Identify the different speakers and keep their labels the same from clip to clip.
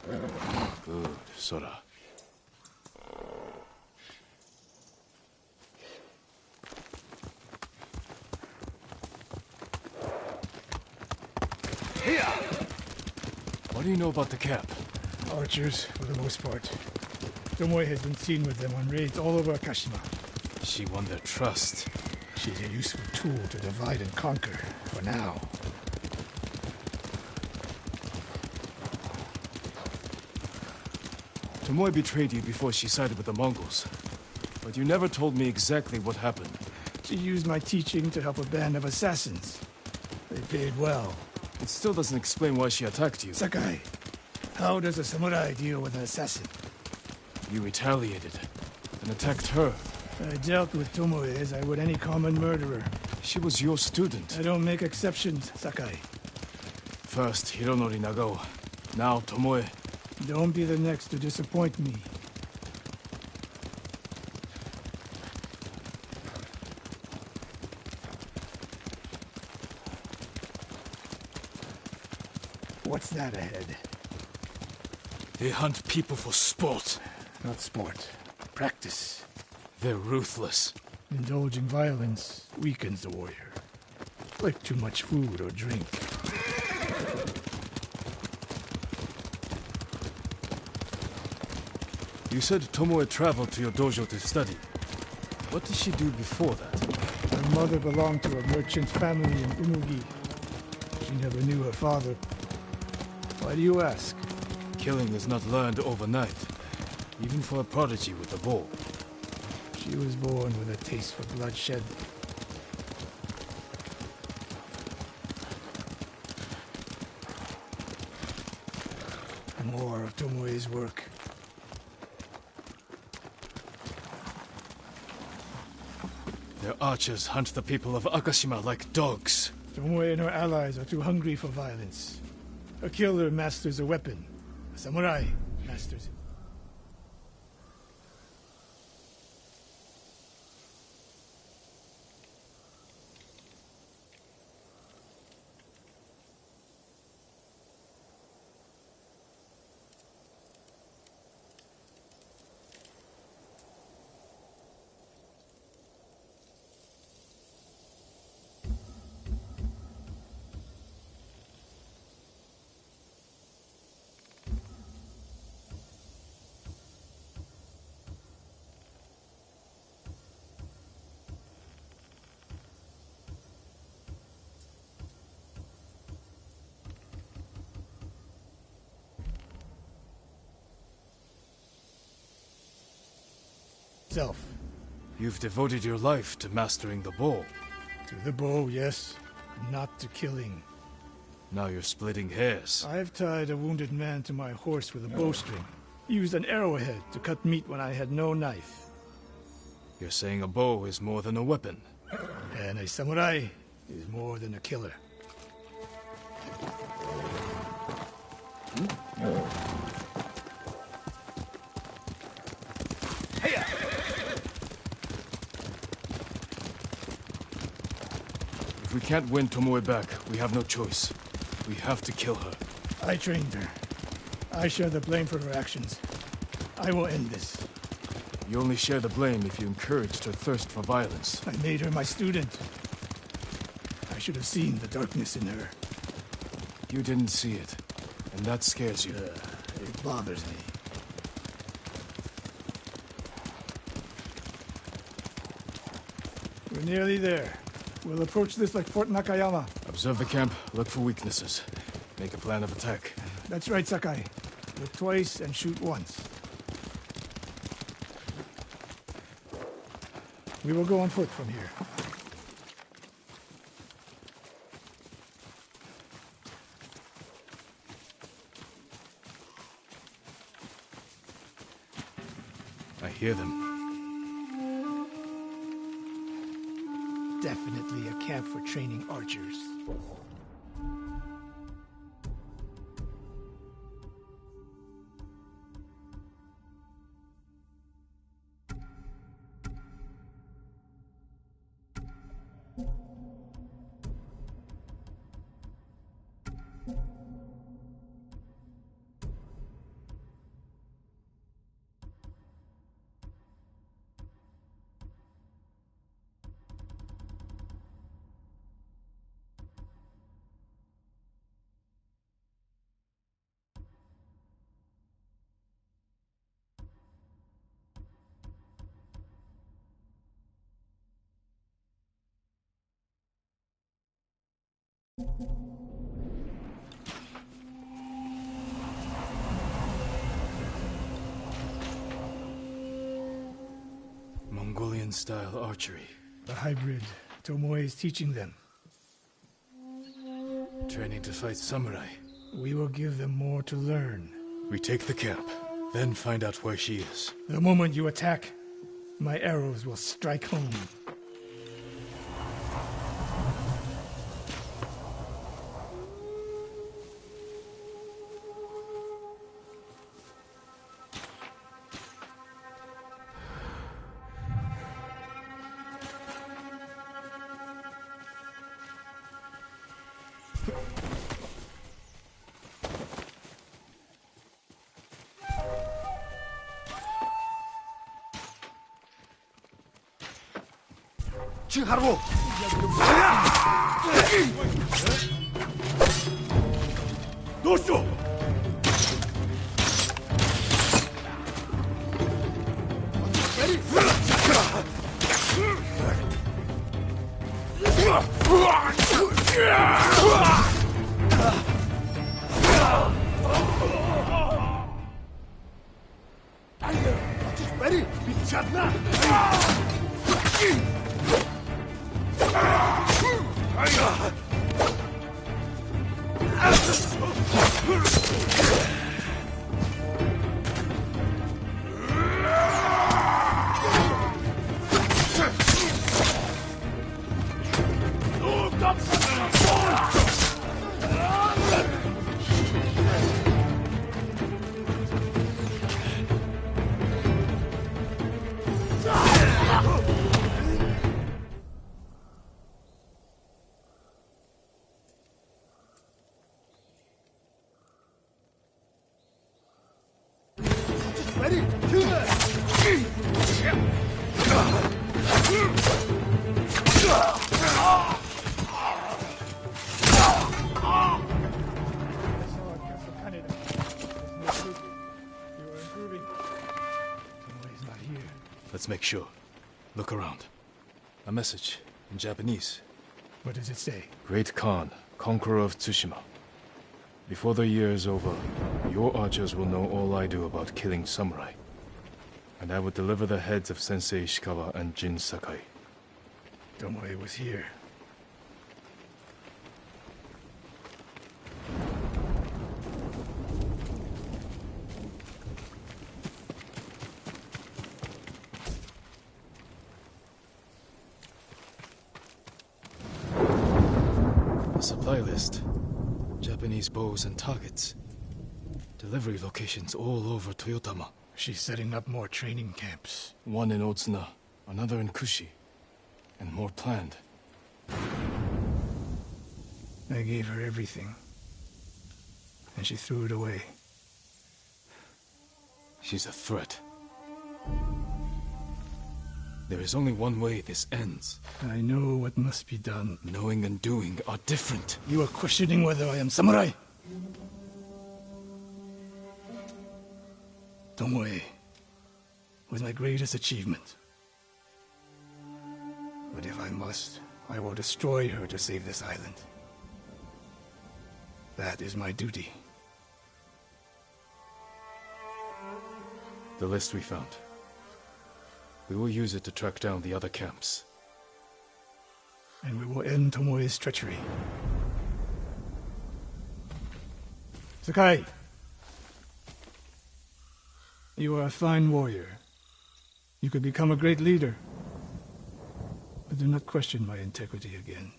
Speaker 1: Good, Sora. Here! What do you know about the camp?
Speaker 2: Archers, for the most part. Tomoe has been seen with them on raids all over Akashima.
Speaker 1: She won their trust.
Speaker 2: She's a useful tool to divide and conquer, for now.
Speaker 1: Tomoe betrayed you before she sided with the Mongols. But you never told me exactly what happened.
Speaker 2: She used my teaching to help a band of assassins. They paid well.
Speaker 1: It still doesn't explain why she attacked you.
Speaker 2: Sakai, how does a samurai deal with an assassin?
Speaker 1: You retaliated and attacked her.
Speaker 2: I dealt with Tomoe as I would any common murderer.
Speaker 1: She was your student.
Speaker 2: I don't make exceptions, Sakai.
Speaker 1: First Hironori Nagao, now Tomoe.
Speaker 2: Don't be the next to disappoint me. What's that ahead?
Speaker 1: They hunt people for sport.
Speaker 2: Not sport. Practice.
Speaker 1: They're ruthless.
Speaker 2: Indulging violence weakens the warrior. Like too much food or drink.
Speaker 1: You said Tomoe traveled to your dojo to study. What did she do before that?
Speaker 2: Her mother belonged to a merchant family in Umugi. She never knew her father. Why do you ask?
Speaker 1: Killing is not learned overnight, even for a prodigy with a bow.
Speaker 2: She was born with a taste for bloodshed. More of Tomoe's work.
Speaker 1: Their archers hunt the people of Akashima like dogs.
Speaker 2: Tomoe and her allies are too hungry for violence. A killer masters a weapon. A samurai masters it. Self.
Speaker 1: You've devoted your life to mastering the bow.
Speaker 2: To the bow, yes. Not to killing.
Speaker 1: Now you're splitting hairs.
Speaker 2: I've tied a wounded man to my horse with a bowstring. Used an arrowhead to cut meat when I had no knife.
Speaker 1: You're saying a bow is more than a weapon.
Speaker 2: And a samurai is more than a killer.
Speaker 1: If we can't win Tomoe back, we have no choice. We have to kill her.
Speaker 2: I trained her. I share the blame for her actions. I will end this.
Speaker 1: You only share the blame if you encouraged her thirst for violence.
Speaker 2: I made her my student. I should have seen the darkness in her.
Speaker 1: You didn't see it, and that scares you.
Speaker 2: It bothers me. We're nearly there. We'll approach this like Fort Nakayama.
Speaker 1: Observe the camp, look for weaknesses. Make a plan of attack.
Speaker 2: That's right, Sakai. Look twice and shoot once. We will go on foot from here.
Speaker 1: I hear them.
Speaker 2: Definitely a camp for training archers.
Speaker 1: Mongolian-style archery.
Speaker 2: The hybrid Tomoe is teaching them.
Speaker 1: Training to fight samurai.
Speaker 2: We will give them more to learn.
Speaker 1: We take the camp, then find out where she is.
Speaker 2: The moment you attack, my arrows will strike home.
Speaker 1: 칭하루! 노쇼! 미쳤나? Let's make sure. Look around. A message in Japanese.
Speaker 2: What does it say?
Speaker 1: Great Khan, conqueror of Tsushima. Before the year is over, your archers will know all I do about killing samurai. And I will deliver the heads of Sensei Ishikawa and Jin Sakai.
Speaker 2: Tomoe was here.
Speaker 1: A supply list. Japanese bows and targets. Delivery locations all over Toyotama.
Speaker 2: She's setting up more training camps.
Speaker 1: One in Otsuna, another in Kushi, and more planned.
Speaker 2: I gave her everything, and she threw it away.
Speaker 1: She's a threat. There is only one way this ends.
Speaker 2: I know what must be done.
Speaker 1: Knowing and doing are different.
Speaker 2: You are questioning whether I am samurai? Tomoe was my greatest achievement. But if I must, I will destroy her to save this island. That is my duty.
Speaker 1: The list we found. We will use it to track down the other camps.
Speaker 2: And we will end Tomoe's treachery. Sakai! You are a fine warrior. You could become a great leader. But do not question my integrity again.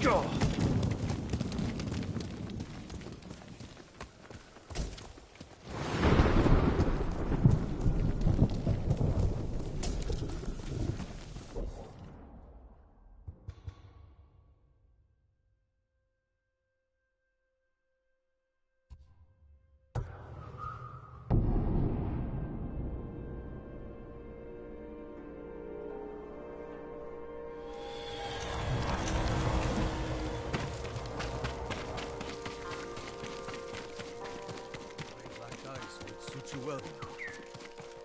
Speaker 2: Let's go!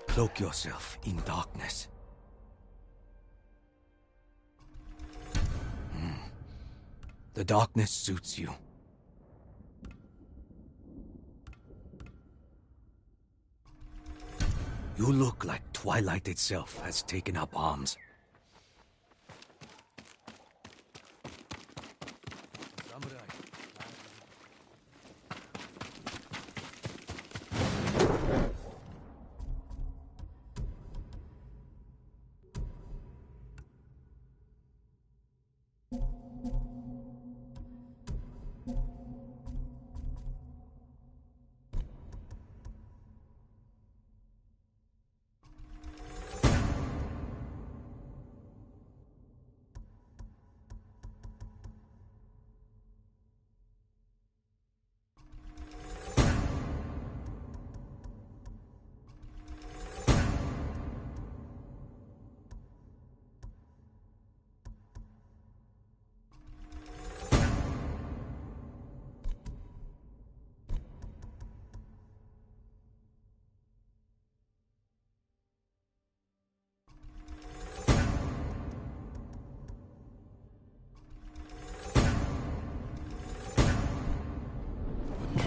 Speaker 3: Cloak yourself in darkness. The darkness suits you. You look like Twilight itself has taken up arms.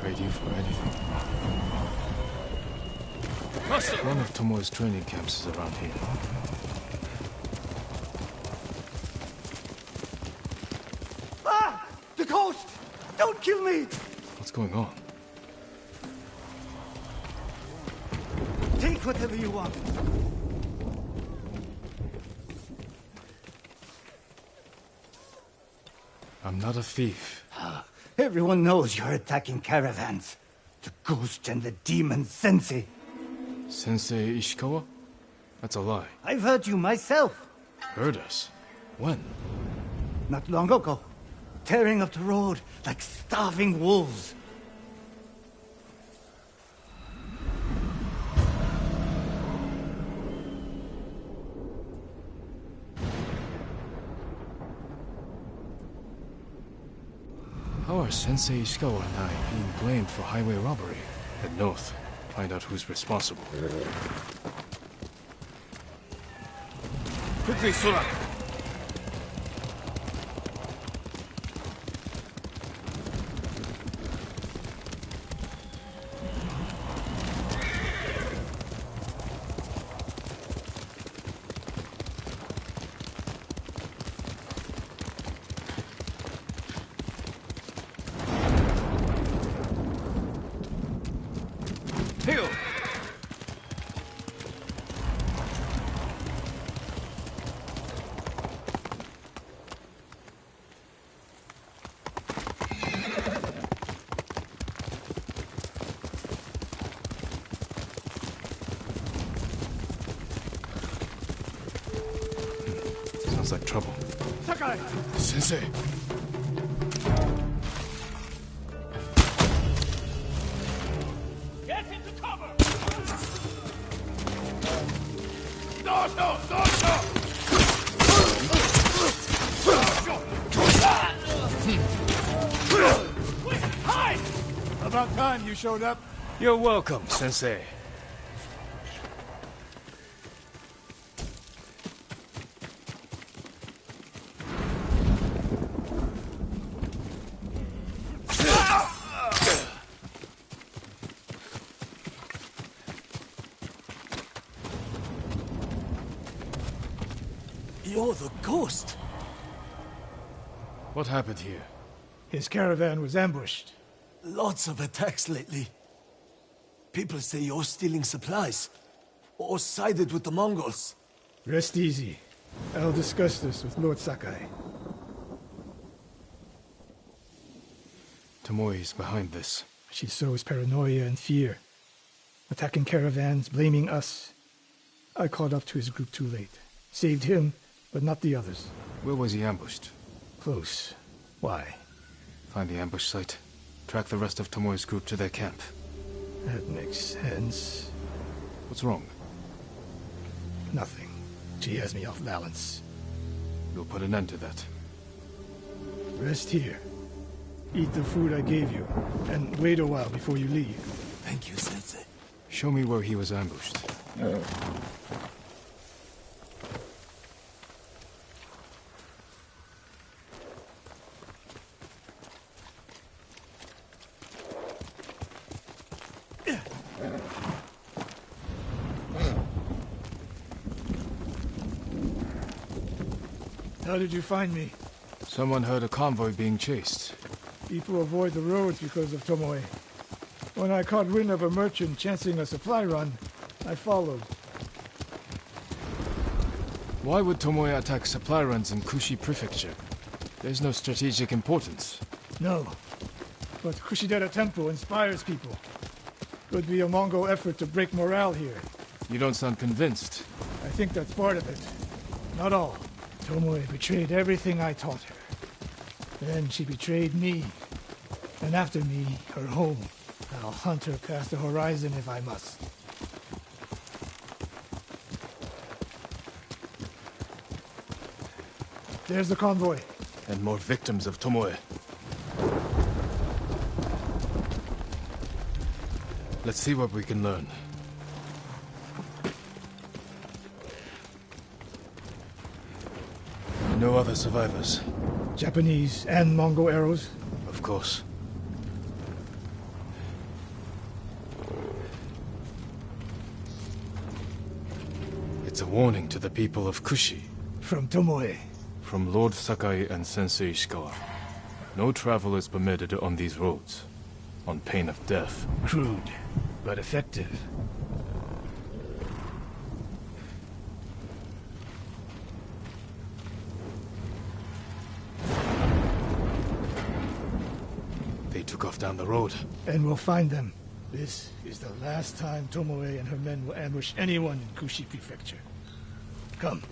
Speaker 1: Trade you for anything. One of Tomoe's training camps is around here.
Speaker 2: Ah! The ghost! Don't kill me!
Speaker 1: What's going on?
Speaker 2: Take whatever you want.
Speaker 1: I'm not a thief.
Speaker 2: Everyone knows you're attacking caravans. The ghost and the demon Sensei.
Speaker 1: Sensei Ishikawa? That's a lie.
Speaker 2: I've heard you myself.
Speaker 1: Heard us? When?
Speaker 2: Not long ago. Tearing up the road like starving wolves.
Speaker 1: How are Sensei Ishikawa and I being blamed for highway robbery? Head north. Find out who's responsible.
Speaker 3: Quickly, Sora!
Speaker 1: Sounds like trouble.
Speaker 2: Sakai!
Speaker 1: Sensei!
Speaker 4: Get into cover! Quick, hide!
Speaker 2: About time you showed up.
Speaker 1: You're welcome, Sensei.
Speaker 3: You're the ghost!
Speaker 1: What happened here?
Speaker 2: His caravan was ambushed.
Speaker 3: Lots of attacks lately. People say you're stealing supplies. Or sided with the Mongols.
Speaker 2: Rest easy. I'll discuss this with Lord Sakai.
Speaker 1: Tomoe is behind this.
Speaker 2: She sows paranoia and fear, attacking caravans, blaming us. I caught up to his group too late. Saved him, but not the others.
Speaker 1: Where was he ambushed?
Speaker 2: Close. Why?
Speaker 1: Find the ambush site. Track the rest of Tomoe's group to their camp.
Speaker 2: That makes sense.
Speaker 1: What's wrong?
Speaker 2: Nothing. She has me off balance.
Speaker 1: We'll put an end to that.
Speaker 2: Rest here. Eat the food I gave you, and wait a while before you leave.
Speaker 3: Thank you, Sensei.
Speaker 1: Show me where he was ambushed.
Speaker 2: How did you find me?
Speaker 1: Someone heard a convoy being chased.
Speaker 2: People avoid the roads because of Tomoe. When I caught wind of a merchant chancing a supply run, I followed.
Speaker 1: Why would Tomoe attack supply runs in Kushi Prefecture? There's no strategic importance.
Speaker 2: No. But Kushidera Temple inspires people. Could be a Mongol effort to break morale here.
Speaker 1: You don't sound convinced.
Speaker 2: I think that's part of it. Not all. Tomoe betrayed everything I taught her. Then she betrayed me. And after me, her home. I'll hunt her past the horizon if I must. There's the convoy.
Speaker 1: And more victims of Tomoe. Let's see what we can learn. No other survivors.
Speaker 2: Japanese and Mongol arrows?
Speaker 1: Of course. It's a warning to the people of Kushi.
Speaker 2: From Tomoe.
Speaker 1: From Lord Sakai and Sensei Ishikawa. No travel is permitted on these roads, on pain of death.
Speaker 2: Crude, but effective.
Speaker 1: They took off down the road.
Speaker 2: And we'll find them. This is the last time Tomoe and her men will ambush anyone in Kushi Prefecture. Come.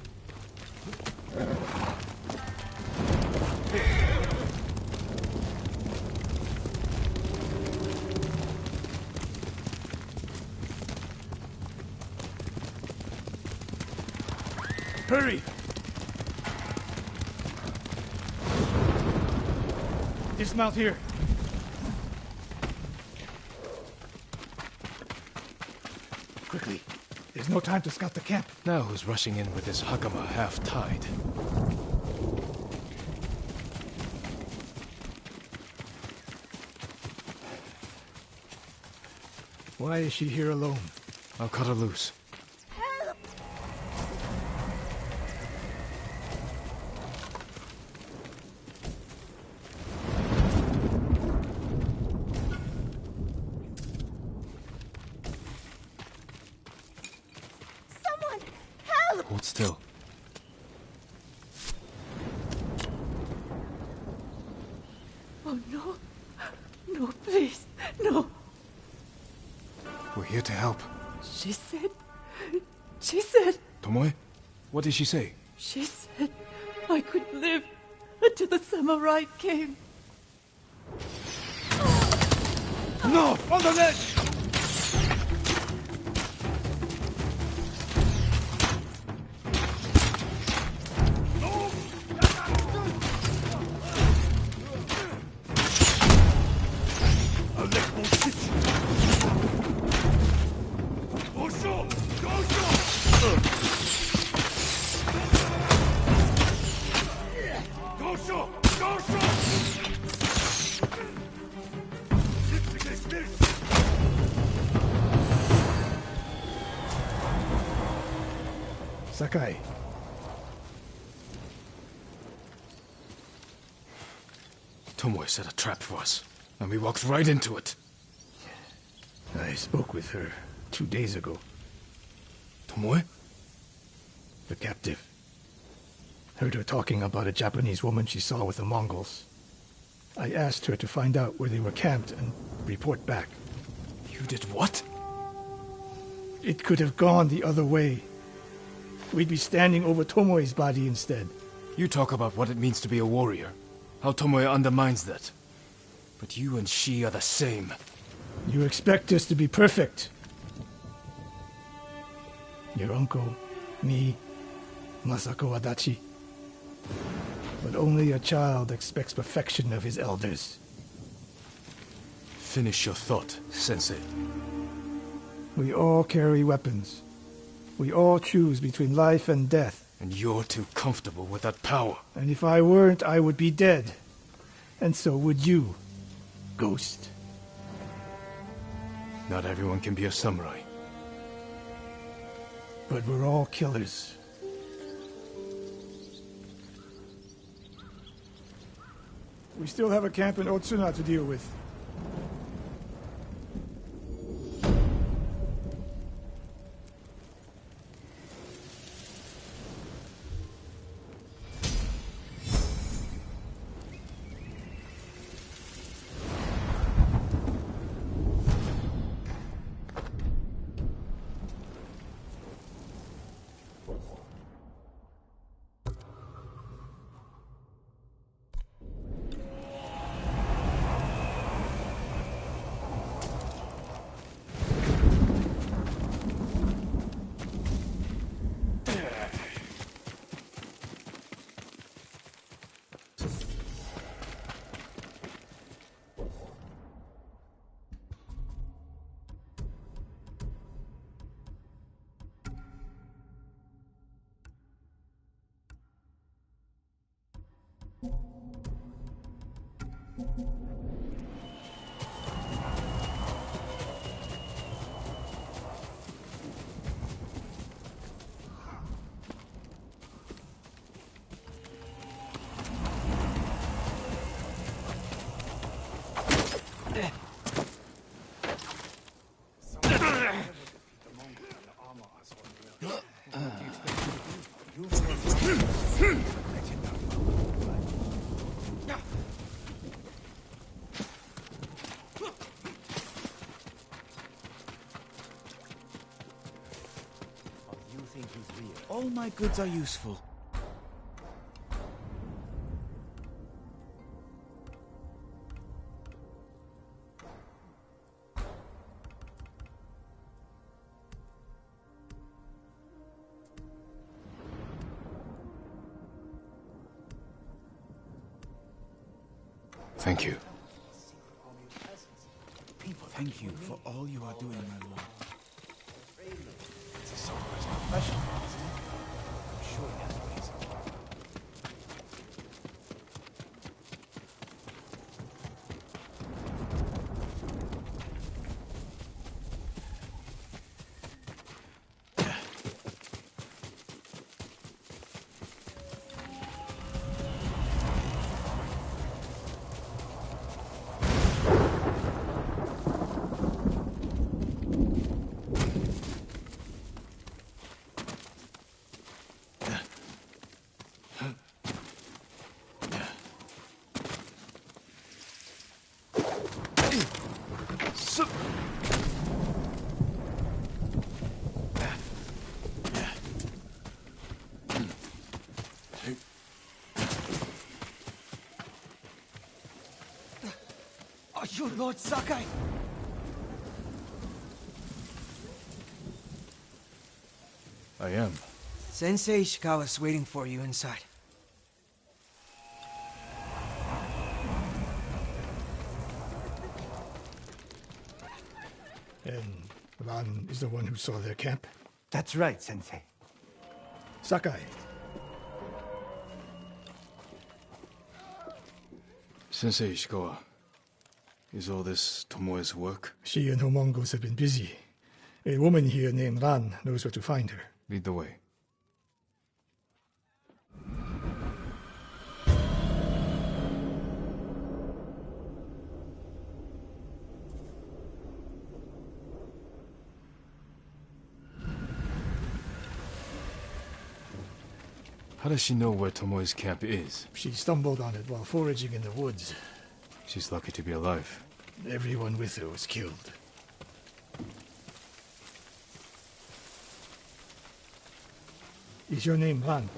Speaker 2: Hurry! Dismount here. Quickly. There's no time to scout the camp.
Speaker 1: Now who's rushing in with his hakama half-tied?
Speaker 2: Why is she here alone?
Speaker 1: I'll cut her loose. Hold still.
Speaker 5: Oh, no. No, please. No.
Speaker 1: We're here to help.
Speaker 5: She said...
Speaker 1: Tomoe? What did she say?
Speaker 5: She said I could live until the samurai came.
Speaker 2: No! On the ledge! Sakai.
Speaker 1: Tomoe set a trap for us, and we walked right into it.
Speaker 2: I spoke with her 2 days ago.
Speaker 1: Tomoe?
Speaker 2: The captive. Heard her talking about a Japanese woman she saw with the Mongols. I asked her to find out where they were camped and report back.
Speaker 3: You did what?
Speaker 2: It could have gone the other way. We'd be standing over Tomoe's body instead.
Speaker 1: You talk about what it means to be a warrior, how Tomoe undermines that. But you and she are the same.
Speaker 2: You expect us to be perfect. Your uncle, me, Masako Adachi. But only a child expects perfection of his elders.
Speaker 1: Finish your thought, Sensei.
Speaker 2: We all carry weapons. We all choose between life and death.
Speaker 1: And you're too comfortable with that power.
Speaker 2: And if I weren't, I would be dead. And so would you, Ghost.
Speaker 1: Not everyone can be a samurai.
Speaker 2: But we're all killers. We still have a camp in Otsuna to deal with.
Speaker 6: All my goods are useful.
Speaker 1: Thank you.
Speaker 6: Thank you for all you are doing, my lord.
Speaker 3: Are you Lord Sakai?
Speaker 1: I am.
Speaker 3: Sensei Ishikawa's waiting for you inside.
Speaker 2: And Ran is the one who saw their camp?
Speaker 7: That's right, Sensei.
Speaker 2: Sakai.
Speaker 1: Sensei Ishikawa, is all this Tomoe's work?
Speaker 2: She and her Mongols have been busy. A woman here named Ran knows where to find her.
Speaker 1: Lead the way. How does she know where Tomoe's camp is?
Speaker 2: She stumbled on it while foraging in the woods.
Speaker 1: She's lucky to be alive.
Speaker 2: Everyone with her was killed. Is your name Lan?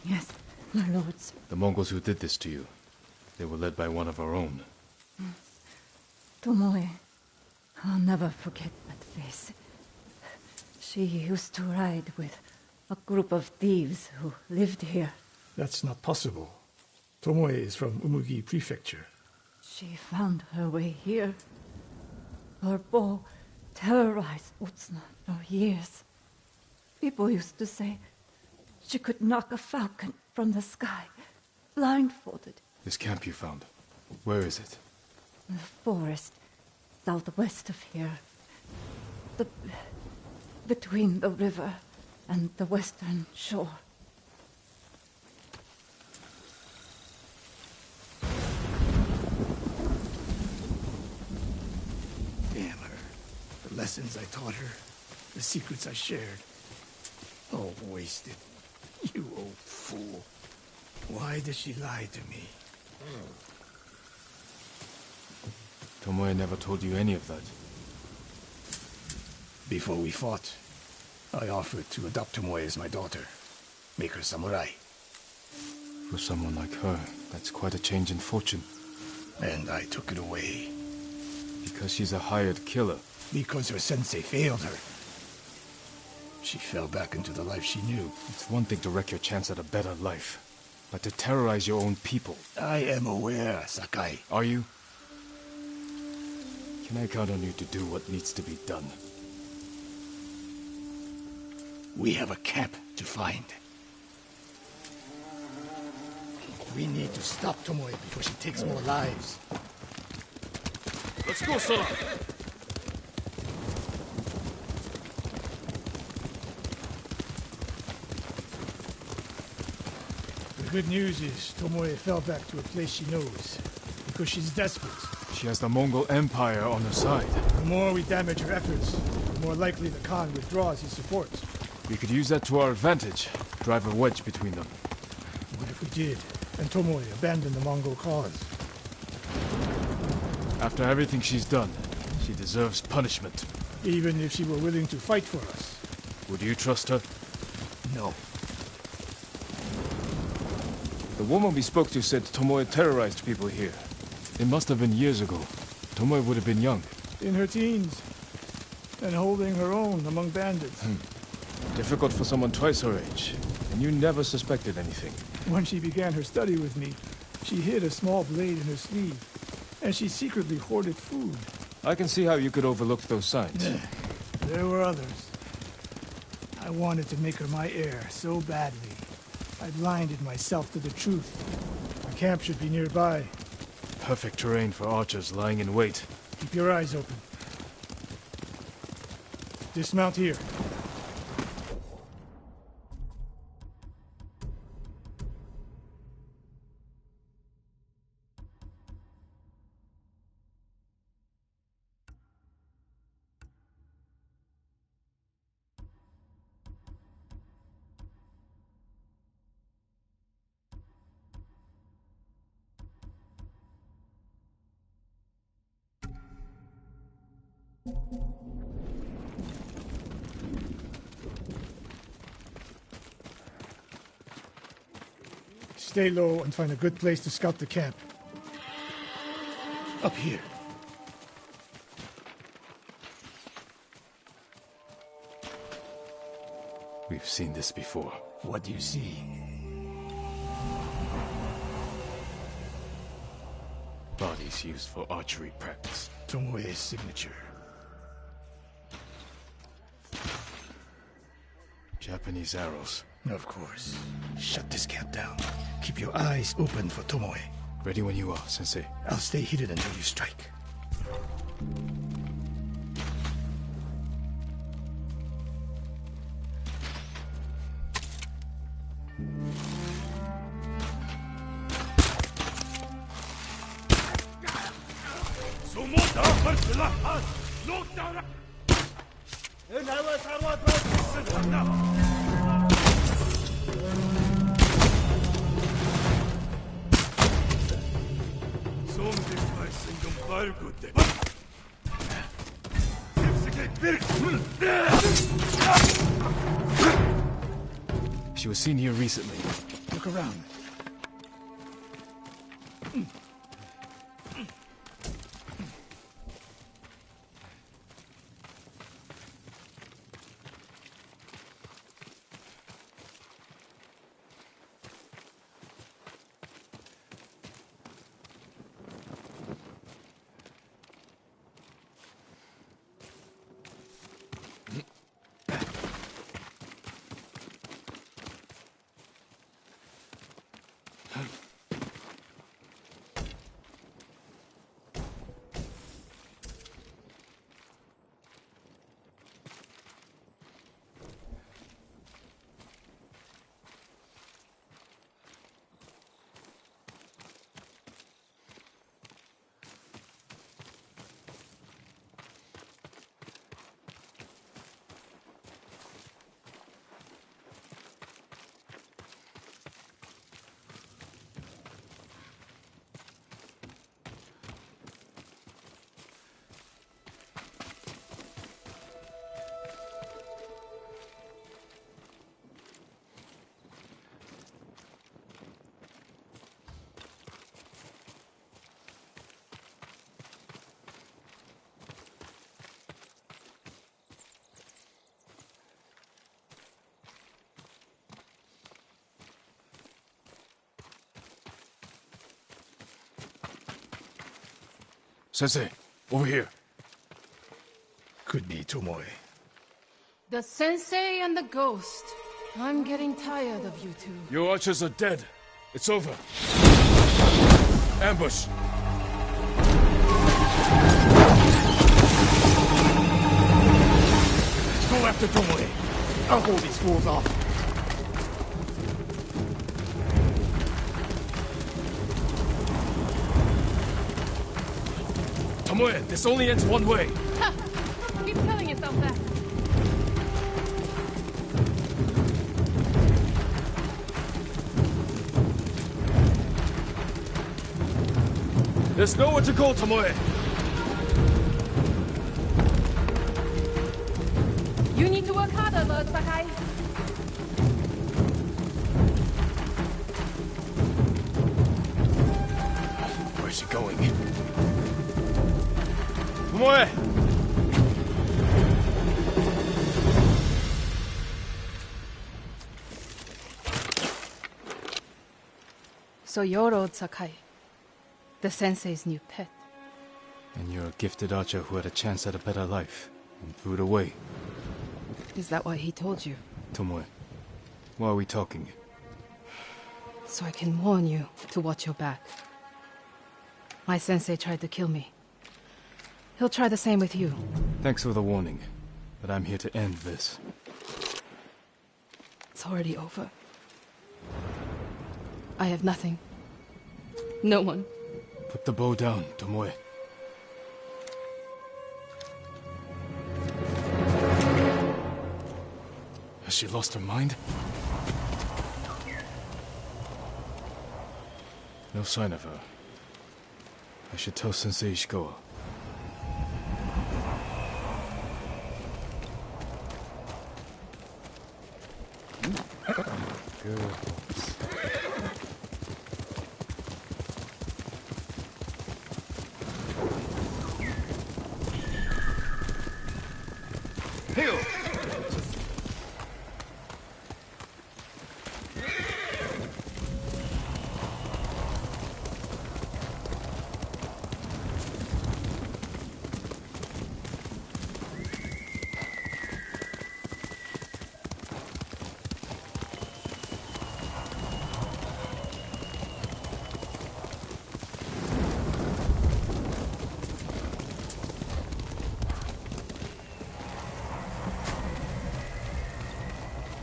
Speaker 5: Yes, my lords.
Speaker 1: The Mongols who did this to you, they were led by one of our own.
Speaker 5: Tomoe. I'll never forget that face. She used to ride with a group of thieves who lived here.
Speaker 2: That's not possible. Tomoe is from Umugi Prefecture.
Speaker 5: She found her way here. Her bow terrorized Utsuna for years. People used to say she could knock a falcon from the sky, blindfolded.
Speaker 1: This camp you found, where is it?
Speaker 5: The forest southwest of here. Between the river and the western shore.
Speaker 2: Damn her. The lessons I taught her, the secrets I shared. All wasted. You old fool. Why did she lie to me?
Speaker 1: Tomoe never told you any of that.
Speaker 2: Before we fought, I offered to adopt Tomoe as my daughter. Make her samurai.
Speaker 1: For someone like her, that's quite a change in fortune.
Speaker 2: And I took it away.
Speaker 1: Because she's a hired killer.
Speaker 2: Because her sensei failed her. She fell back into the life she knew.
Speaker 1: It's one thing to wreck your chance at a better life, but to terrorize your own people.
Speaker 2: I am aware, Sakai.
Speaker 1: Are you? Can I count on you to do what needs to be done?
Speaker 2: We have a camp to find. We need to stop Tomoe before she takes more lives.
Speaker 1: Let's go, Sora!
Speaker 2: The good news is Tomoe fell back to a place she knows, because she's desperate.
Speaker 1: She has the Mongol Empire on her side.
Speaker 2: The more we damage her efforts, the more likely the Khan withdraws his support.
Speaker 1: We could use that to our advantage. Drive a wedge between them.
Speaker 2: What if we did, and Tomoe abandoned the Mongol cause?
Speaker 1: After everything she's done, she deserves punishment.
Speaker 2: Even if she were willing to fight for us?
Speaker 1: Would you trust her?
Speaker 2: No.
Speaker 1: The woman we spoke to said Tomoe terrorized people here. It must have been years ago. Tomoe would have been young.
Speaker 2: In her teens, and holding her own among bandits.
Speaker 1: Difficult for someone twice her age. And you never suspected anything.
Speaker 2: When she began her study with me, she hid a small blade in her sleeve, and she secretly hoarded food.
Speaker 1: I can see how you could overlook those signs.
Speaker 2: There were others. I wanted to make her my heir so badly. I blinded myself to the truth. The camp should be nearby.
Speaker 1: Perfect terrain for archers lying in wait.
Speaker 2: Keep your eyes open. Dismount here. Stay low and find a good place to scout the camp. Up here.
Speaker 1: We've seen this before.
Speaker 2: What do you see?
Speaker 1: Bodies used for archery practice.
Speaker 2: Tomoe's signature.
Speaker 1: Japanese arrows.
Speaker 2: Of course. Shut this camp down. Keep your eyes open for Tomoe.
Speaker 1: Ready when you are, Sensei.
Speaker 2: I'll stay hidden until you strike.
Speaker 1: She was seen here recently.
Speaker 2: Look around.
Speaker 1: Sensei, over here.
Speaker 2: Could be Tomoe.
Speaker 7: The sensei and the ghost. I'm getting tired of you two.
Speaker 1: Your archers are dead. It's over. Ambush!
Speaker 2: Go after Tomoe. I'll hold these fools off.
Speaker 1: Tomoe, this only ends one way.
Speaker 7: Ha! Keep telling yourself that.
Speaker 1: There's nowhere to go, Tomoe.
Speaker 7: You need to work harder, Lord Sakai.
Speaker 1: Where's she going? Tomoe!
Speaker 7: So you're Lord Sakai, the sensei's new pet.
Speaker 1: And you're a gifted archer who had a chance at a better life and threw it away.
Speaker 7: Is that why he told you?
Speaker 1: Tomoe, why are we talking?
Speaker 7: So I can warn you to watch your back. My sensei tried to kill me. He'll try the same with you.
Speaker 1: Thanks for the warning, but I'm here to end this.
Speaker 7: It's already over. I have nothing. No one.
Speaker 1: Put the bow down, Tomoe. Has she lost her mind? No sign of her. I should tell Sensei Ishikawa. Good.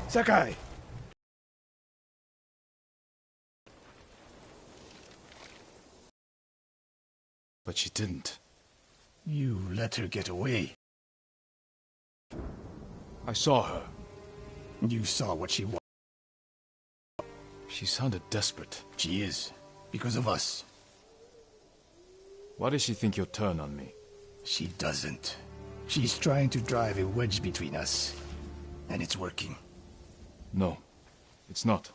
Speaker 2: Sakai!
Speaker 1: But she didn't.
Speaker 2: You let her get away.
Speaker 1: I saw her.
Speaker 2: You saw what she was.
Speaker 1: She sounded desperate.
Speaker 2: She is. Because of us.
Speaker 1: Why does she think you'll turn on me?
Speaker 8: She doesn't. She's trying to drive a wedge between us. And it's working.
Speaker 1: No, it's not.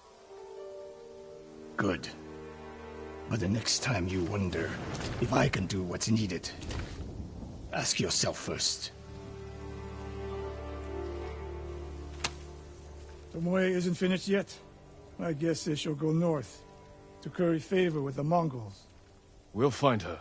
Speaker 8: Good. But the next time you wonder if I can do what's needed, ask yourself first.
Speaker 2: Tomoe isn't finished yet. I guess they shall go north, to curry favor with the Mongols.
Speaker 1: We'll find her.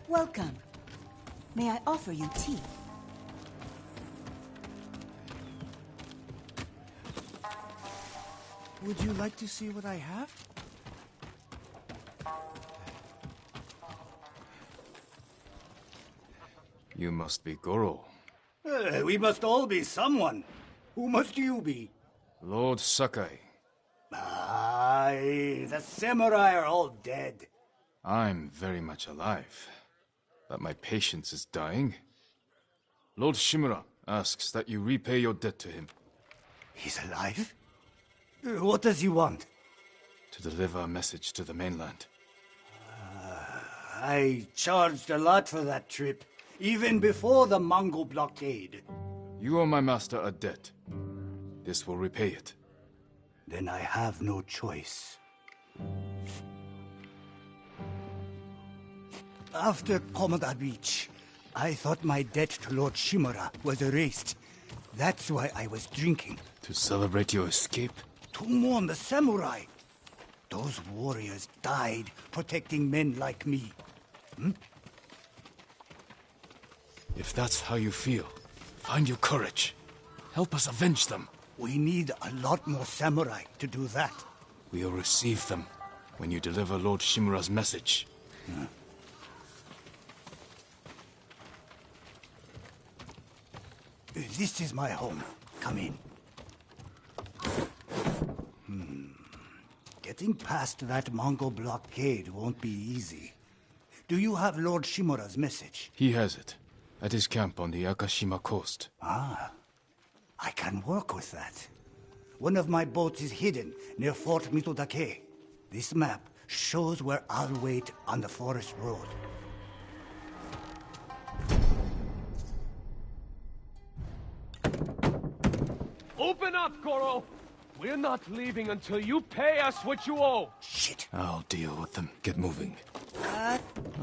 Speaker 9: Welcome. May I offer you tea?
Speaker 6: Would you like to see what I have?
Speaker 1: You must be Goro.
Speaker 10: We must all be someone. Who must you be?
Speaker 1: Lord Sakai.
Speaker 10: Aye, the samurai are all dead.
Speaker 1: I'm very much alive. But my patience is dying. Lord Shimura asks that you repay your debt to him.
Speaker 10: He's alive? What does he want?
Speaker 1: To deliver a message to the mainland.
Speaker 10: I charged a lot for that trip. even before the Mongol blockade.
Speaker 1: You owe my master a debt. This will repay it.
Speaker 10: Then I have no choice. After Komoda Beach, I thought my debt to Lord Shimura was erased. That's why I was drinking.
Speaker 1: To celebrate your escape?
Speaker 10: To mourn the samurai. Those warriors died protecting men like me.
Speaker 1: If that's how you feel, find your courage. Help us avenge them.
Speaker 10: We need a lot more samurai to do that.
Speaker 1: We'll receive them when you deliver Lord Shimura's message.
Speaker 10: This is my home. Come in. Getting past that Mongol blockade won't be easy. Do you have Lord Shimura's message?
Speaker 1: He has it. At his camp on the Akashima coast.
Speaker 10: Ah. I can work with that. One of my boats is hidden near Fort Mitodake. This map shows where I'll wait on the forest road.
Speaker 4: Open up, Goro! We're not leaving until you pay us what you owe!
Speaker 10: Shit!
Speaker 1: I'll deal with them. Get moving. I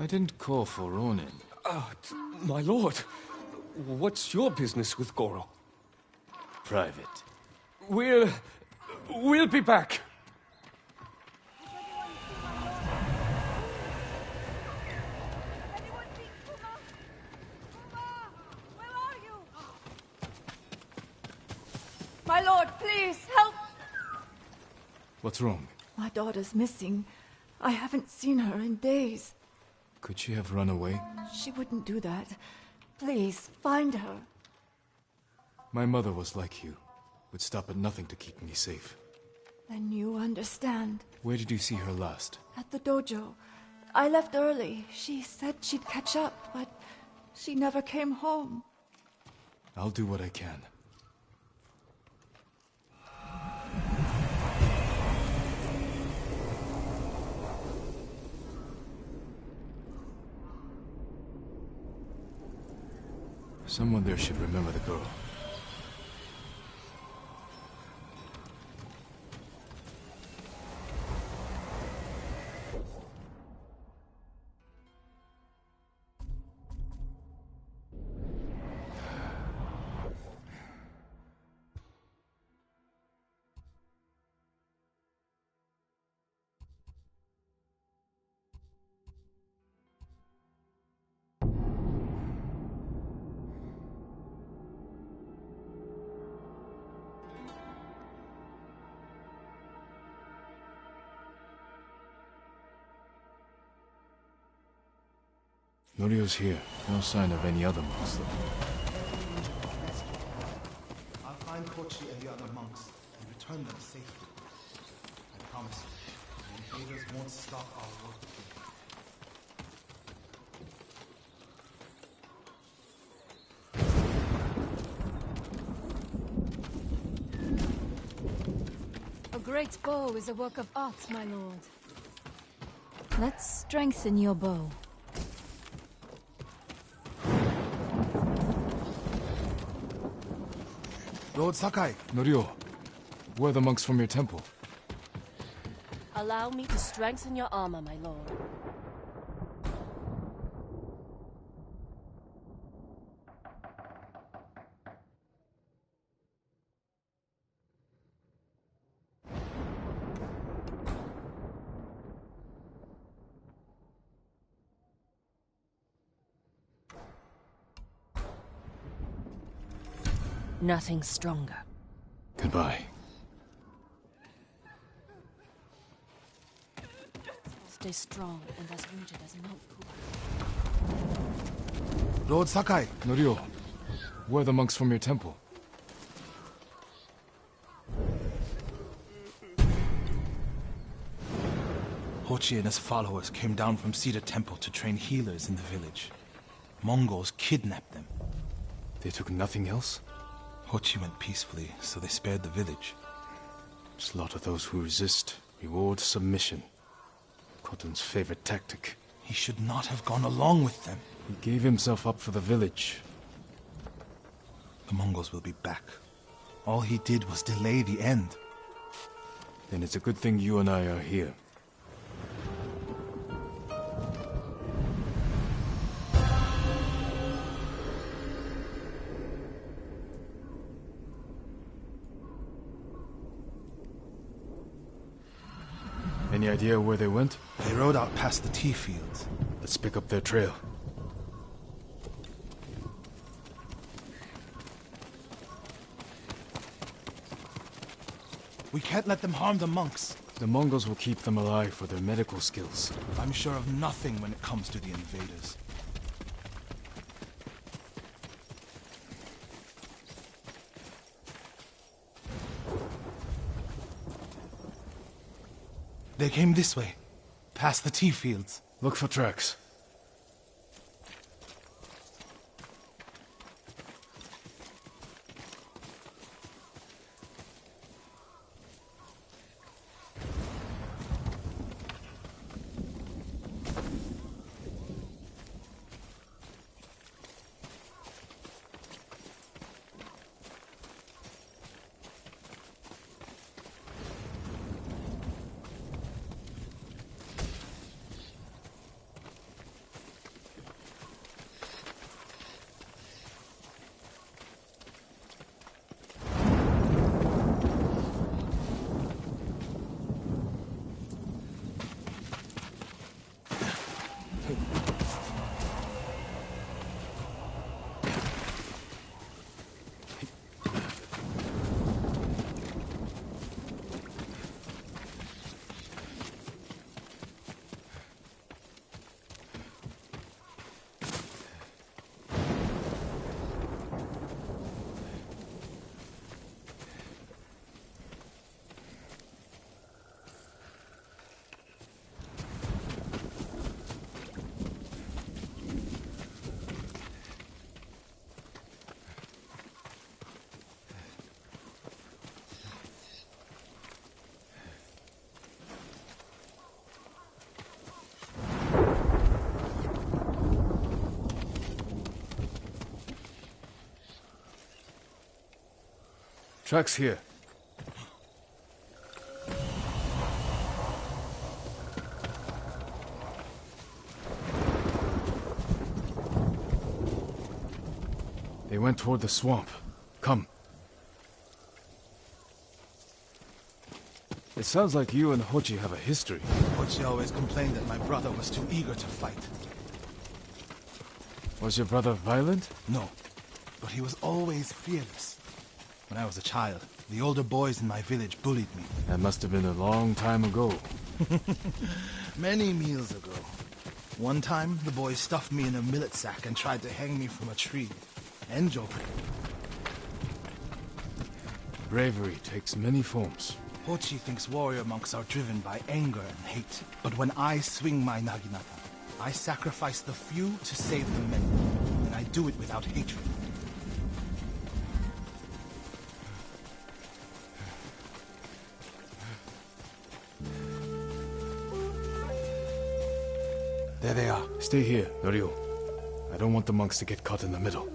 Speaker 1: didn't call for Ronin.
Speaker 4: My lord, what's your business with Goro?
Speaker 1: Private.
Speaker 4: We'll be back.
Speaker 5: My lord, please, help!
Speaker 1: What's wrong?
Speaker 5: My daughter's missing. I haven't seen her in days.
Speaker 1: Could she have run away?
Speaker 5: She wouldn't do that. Please, find her.
Speaker 1: My mother was like you. Would stop at nothing to keep me safe.
Speaker 5: Then you understand.
Speaker 1: Where did you see her last?
Speaker 5: At the dojo. I left early. She said she'd catch up, but she never came home.
Speaker 1: I'll do what I can. Someone there should remember the girl. Norio's here. No sign of any other monks, though.
Speaker 6: I'll find Kochi and the other monks and return them safely. I promise you, the invaders won't stop our work.
Speaker 11: A great bow is a work of art, my lord. Let's strengthen your bow.
Speaker 6: Lord Sakai!
Speaker 1: Norio, where are the monks from your temple?
Speaker 12: Allow me to strengthen your armor, my lord. Nothing stronger.
Speaker 1: Goodbye.
Speaker 12: Stay strong and as rooted as Mount Kuba.
Speaker 6: Lord Sakai!
Speaker 1: Norio, where are the monks from your temple?
Speaker 13: Hochi and his followers came down from Cedar Temple to train healers in the village. Mongols kidnapped them.
Speaker 1: They took nothing else?
Speaker 13: Hochi went peacefully, so they spared the village.
Speaker 1: Slaughter those who resist. Reward submission. Khotun's favorite tactic.
Speaker 13: He should not have gone along with them.
Speaker 1: He gave himself up for the village.
Speaker 13: The Mongols will be back. All he did was delay the end.
Speaker 1: Then it's a good thing you and I are here. Any idea where they went?
Speaker 13: They rode out past the tea fields.
Speaker 1: Let's pick up their trail.
Speaker 13: We can't let them harm the monks.
Speaker 1: The Mongols will keep them alive for their medical skills.
Speaker 13: I'm sure of nothing when it comes to the invaders. They came this way, past the tea fields.
Speaker 1: Look for tracks. Tracks here. They went toward the swamp. Come. It sounds like you and Hochi have a history.
Speaker 13: Hochi always complained that my brother was too eager to fight.
Speaker 1: Was your brother violent?
Speaker 13: No, but he was always fearless. When I was a child, the older boys in my village bullied me.
Speaker 1: That must have been a long time ago.
Speaker 13: Many meals ago. One time, the boys stuffed me in a millet sack and tried to hang me from a tree. And joked.
Speaker 1: Bravery takes many forms.
Speaker 13: Hochi thinks warrior monks are driven by anger and hate. But when I swing my naginata, I sacrifice the few to save the many. And I do it without hatred.
Speaker 1: There they are. Stay here, Norio. I don't want the monks to get caught in the middle.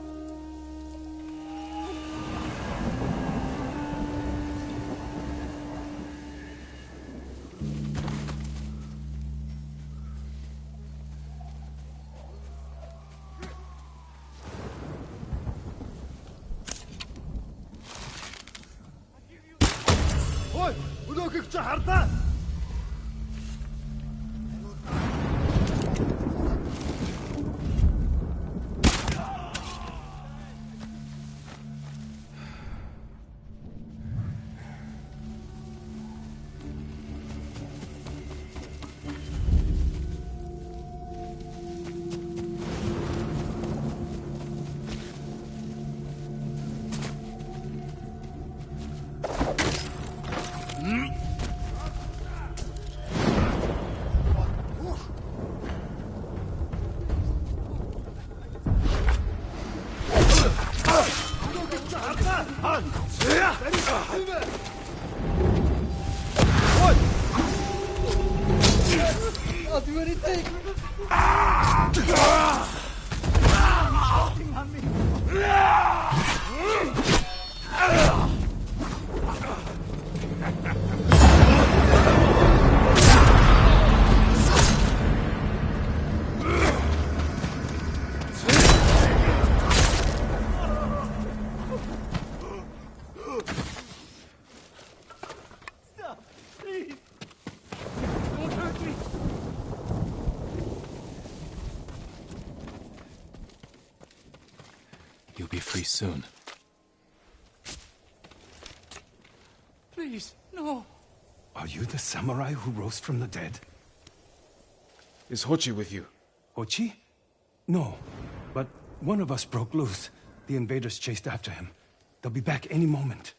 Speaker 14: I'll do anything.
Speaker 1: You'll be free soon.
Speaker 14: Please, no.
Speaker 15: Are you the samurai who rose from the dead?
Speaker 1: Is Hochi with you?
Speaker 15: Hochi? No, but one of us broke loose. The invaders chased after him. They'll be back any moment.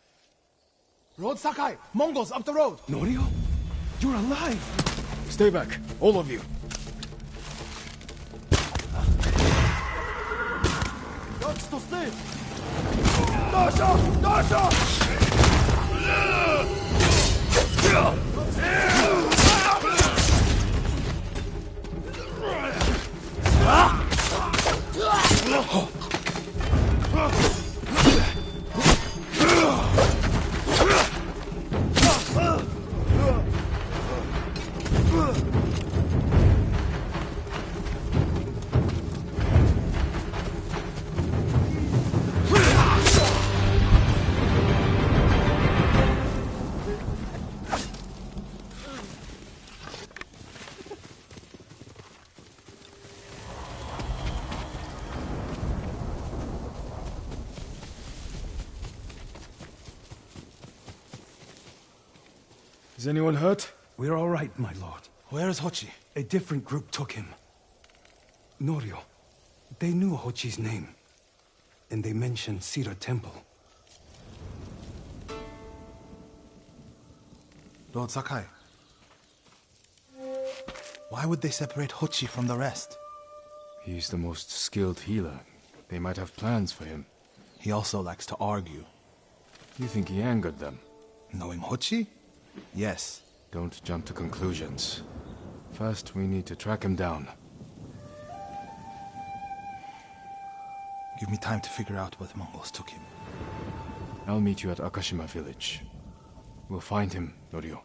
Speaker 13: Road Sakai! Mongols up the road!
Speaker 15: Norio? You're alive!
Speaker 1: Stay back, all of you.
Speaker 13: Dogs to sleep! Dasha! Dasha!
Speaker 1: Is anyone hurt?
Speaker 15: We're all right, my lord.
Speaker 13: Where is Hochi?
Speaker 15: A different group took him. Norio. They knew Hochi's name. And they mentioned Cedar Temple.
Speaker 13: Lord Sakai. Why would they separate Hochi from the rest?
Speaker 1: He's the most skilled healer. They might have plans for him.
Speaker 13: He also likes to argue.
Speaker 1: You think he angered them?
Speaker 13: Knowing Hochi? Yes.
Speaker 1: Don't jump to conclusions. First, we need to track him down.
Speaker 13: Give me time to figure out where the Mongols took him.
Speaker 1: I'll meet you at Akashima village. We'll find him, Norio.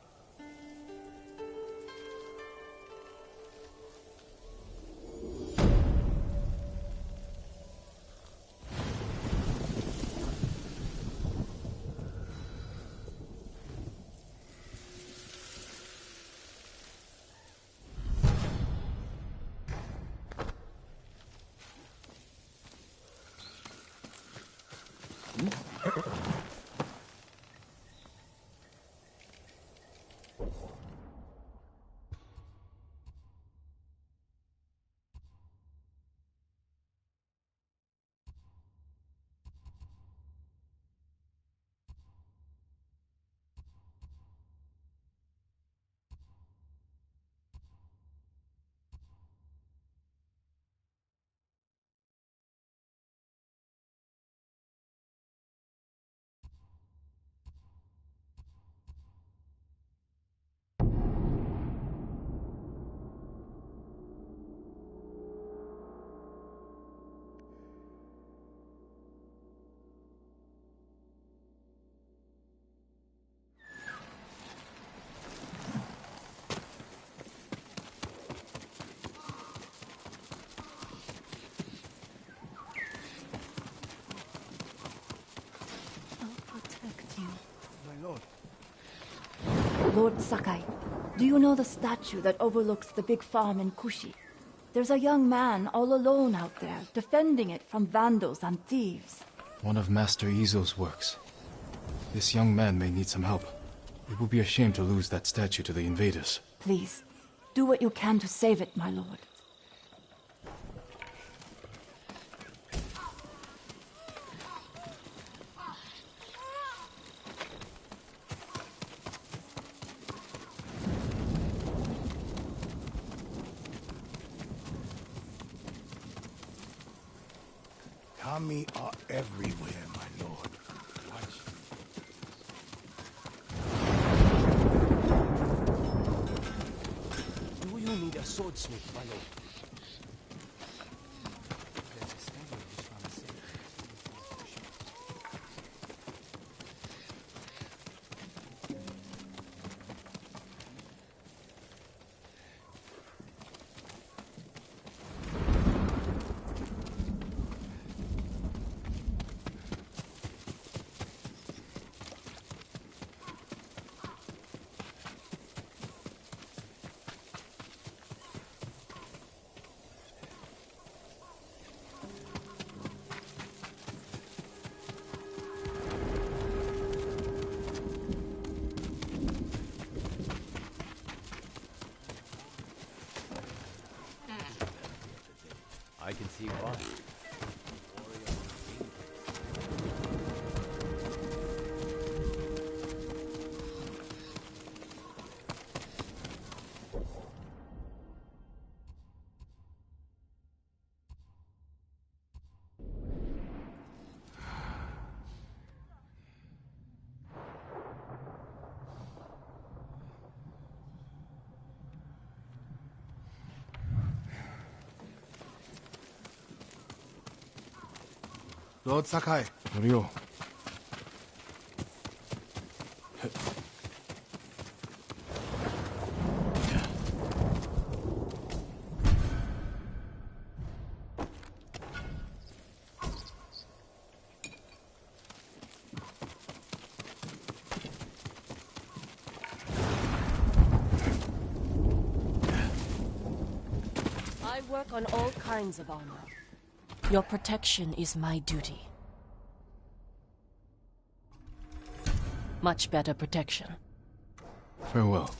Speaker 5: Lord Sakai, do you know the statue that overlooks the big farm in Kushi? There's a young man all alone out there, defending it from vandals and thieves.
Speaker 1: One of Master Izo's works. This young man may need some help. It would be a shame to lose that statue to the invaders.
Speaker 5: Please, do what you can to save it, my lord.
Speaker 8: Kami are everywhere, my lord.
Speaker 14: Do you need a swordsmith, my lord? see why.
Speaker 13: Lord Sakai.
Speaker 1: Ryo.
Speaker 12: I work on all kinds of armor. Your protection is my duty. Much better protection.
Speaker 1: Farewell.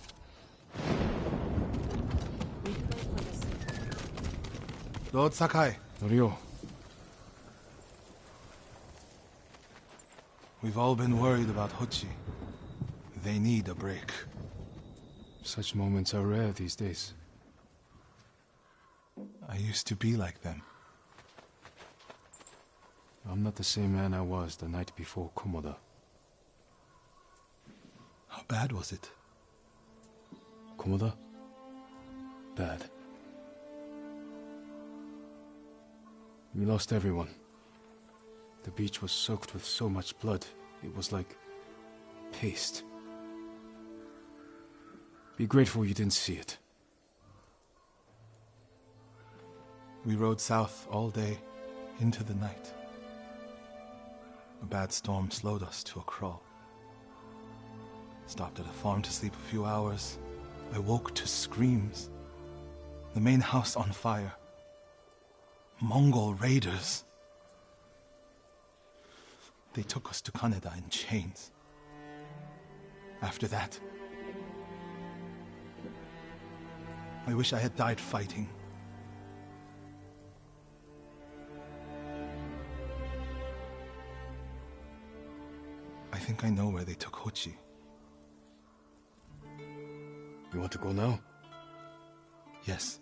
Speaker 13: Lord Sakai.
Speaker 1: Ryo.
Speaker 13: We've all been worried about Hochi. They need a break.
Speaker 1: Such moments are rare these days.
Speaker 13: I used to be like them.
Speaker 1: I'm not the same man I was the night before Komoda.
Speaker 13: How bad was it?
Speaker 1: Komoda? Bad. We lost everyone. The beach was soaked with so much blood, it was like paste. Be grateful you didn't see it.
Speaker 13: We rode south all day, into the night. A bad storm slowed us to a crawl. Stopped at a farm to sleep a few hours. I woke to screams. The main house on fire. Mongol raiders. They took us to Kaneda in chains. After that, I wish I had died fighting. I think I know where they took Hochi.
Speaker 1: You want to go now?
Speaker 13: Yes.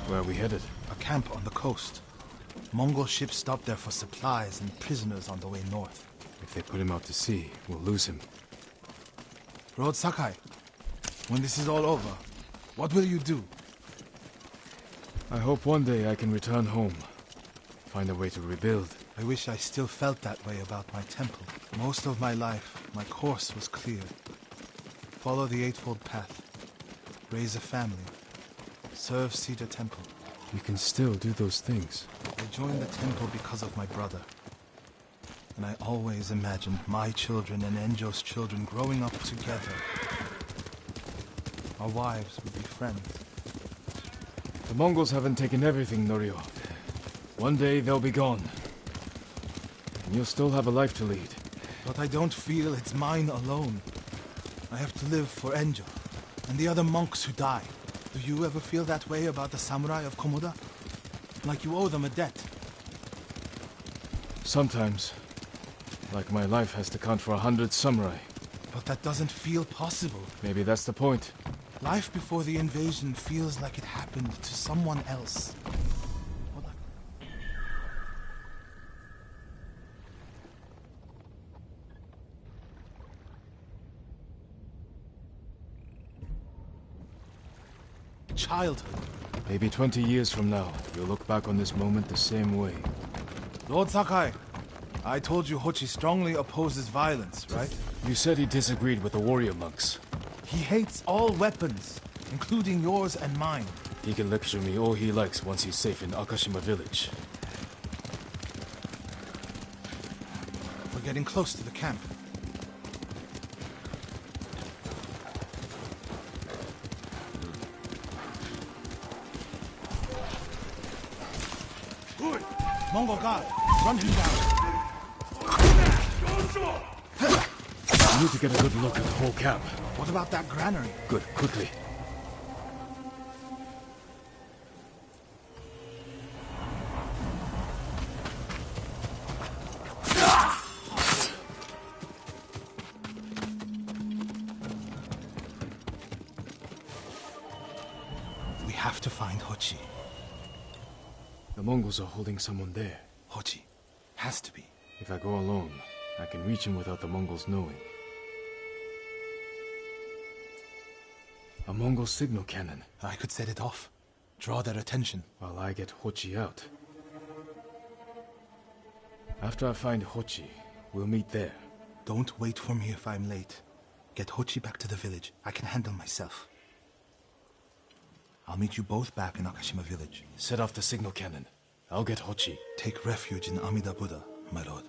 Speaker 1: Where are we headed?
Speaker 13: A camp on the coast. Mongol ships stopped there for supplies and prisoners on the way north.
Speaker 1: If they put him out to sea, we'll lose him.
Speaker 13: Lord Sakai, when this is all over, what will you do?
Speaker 1: I hope one day I can return home. Find a way to rebuild.
Speaker 13: I wish I still felt that way about my temple. Most of my life, my course was clear. Follow the Eightfold Path. Raise a family. Serve Cedar Temple.
Speaker 1: You can still do those things.
Speaker 13: I joined the temple because of my brother. And I always imagined my children and Enjo's children growing up together. Our wives would be friends.
Speaker 1: The Mongols haven't taken everything, Norio. One day they'll be gone. And you'll still have a life to lead.
Speaker 13: But I don't feel it's mine alone. I have to live for Enjo and the other monks who die. Do you ever feel that way about the samurai of Komoda? Like you owe them a debt?
Speaker 1: Sometimes. Like my life has to count for 100 samurai.
Speaker 13: But that doesn't feel possible.
Speaker 1: Maybe that's the point.
Speaker 13: Life before the invasion feels like it happened to someone else. Childhood.
Speaker 1: Maybe 20 years from now, you'll look back on this moment the same way.
Speaker 13: Lord Sakai, I told you Hochi strongly opposes violence, right?
Speaker 1: You said he disagreed with the warrior monks.
Speaker 13: He hates all weapons, including yours and mine.
Speaker 1: He can lecture me all he likes once he's safe in Akashima village.
Speaker 13: We're getting close to the camp. Mongol guard, run him down.
Speaker 1: We need to get a good look at the whole camp.
Speaker 13: What about that granary?
Speaker 1: Good, quickly.
Speaker 13: We have to find Hochi.
Speaker 1: The Mongols are holding someone there.
Speaker 13: Hochi. Has to be.
Speaker 1: If I go alone, I can reach him without the Mongols knowing. A Mongol signal cannon.
Speaker 13: I could set it off. Draw their attention.
Speaker 1: While I get Hochi out. After I find Hochi, we'll meet there.
Speaker 13: Don't wait for me if I'm late. Get Hochi back to the village. I can handle myself. I'll meet you both back in Akashima village.
Speaker 1: Set off the signal cannon. I'll get Hochi.
Speaker 13: Take refuge in Amida Buddha, my lord.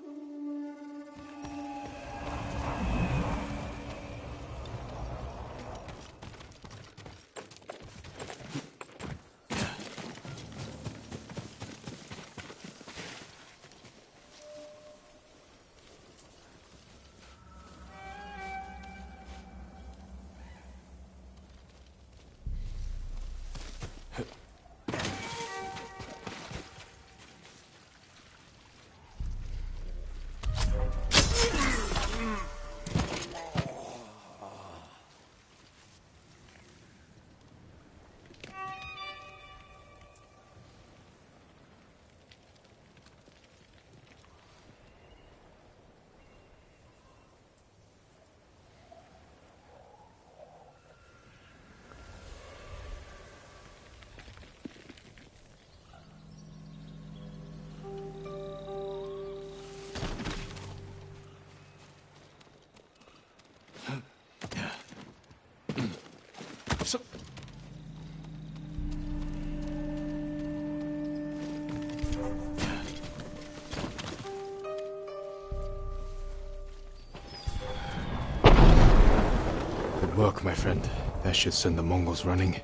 Speaker 1: Good work, my friend. That should send the Mongols running.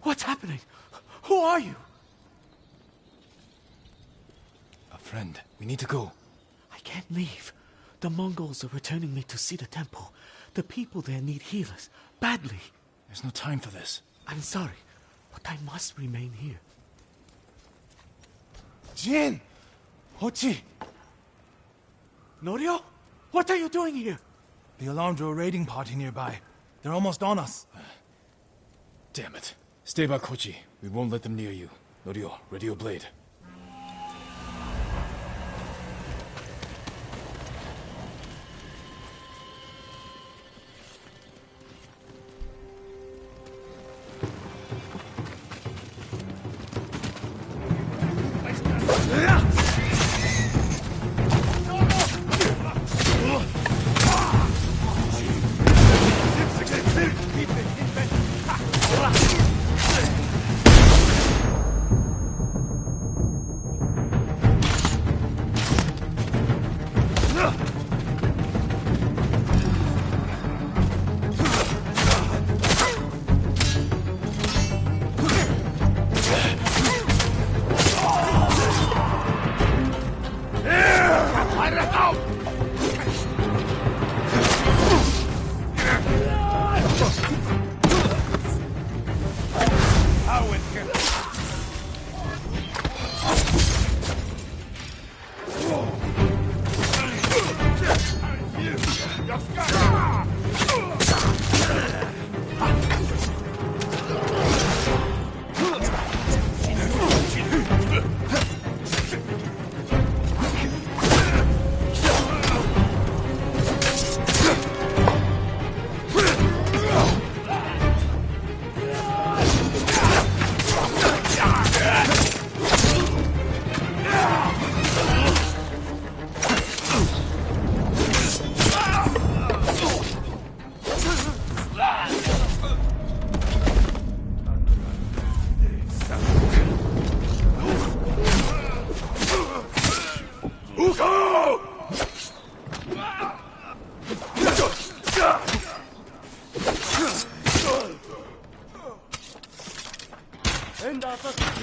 Speaker 3: What's happening? Who are you?
Speaker 1: A friend. We need to go.
Speaker 3: I can't leave. The Mongols are returning me to see the temple. The people there need healers. Badly.
Speaker 1: There's no time for this.
Speaker 3: I'm sorry, but I must remain here.
Speaker 13: Jin! Hochi!
Speaker 3: Norio? What are you doing here?
Speaker 13: The alarm drew a raiding party nearby. They're almost on us.
Speaker 1: Damn it. Stay back, Hochi. We won't let them near you. Norio, ready your blade.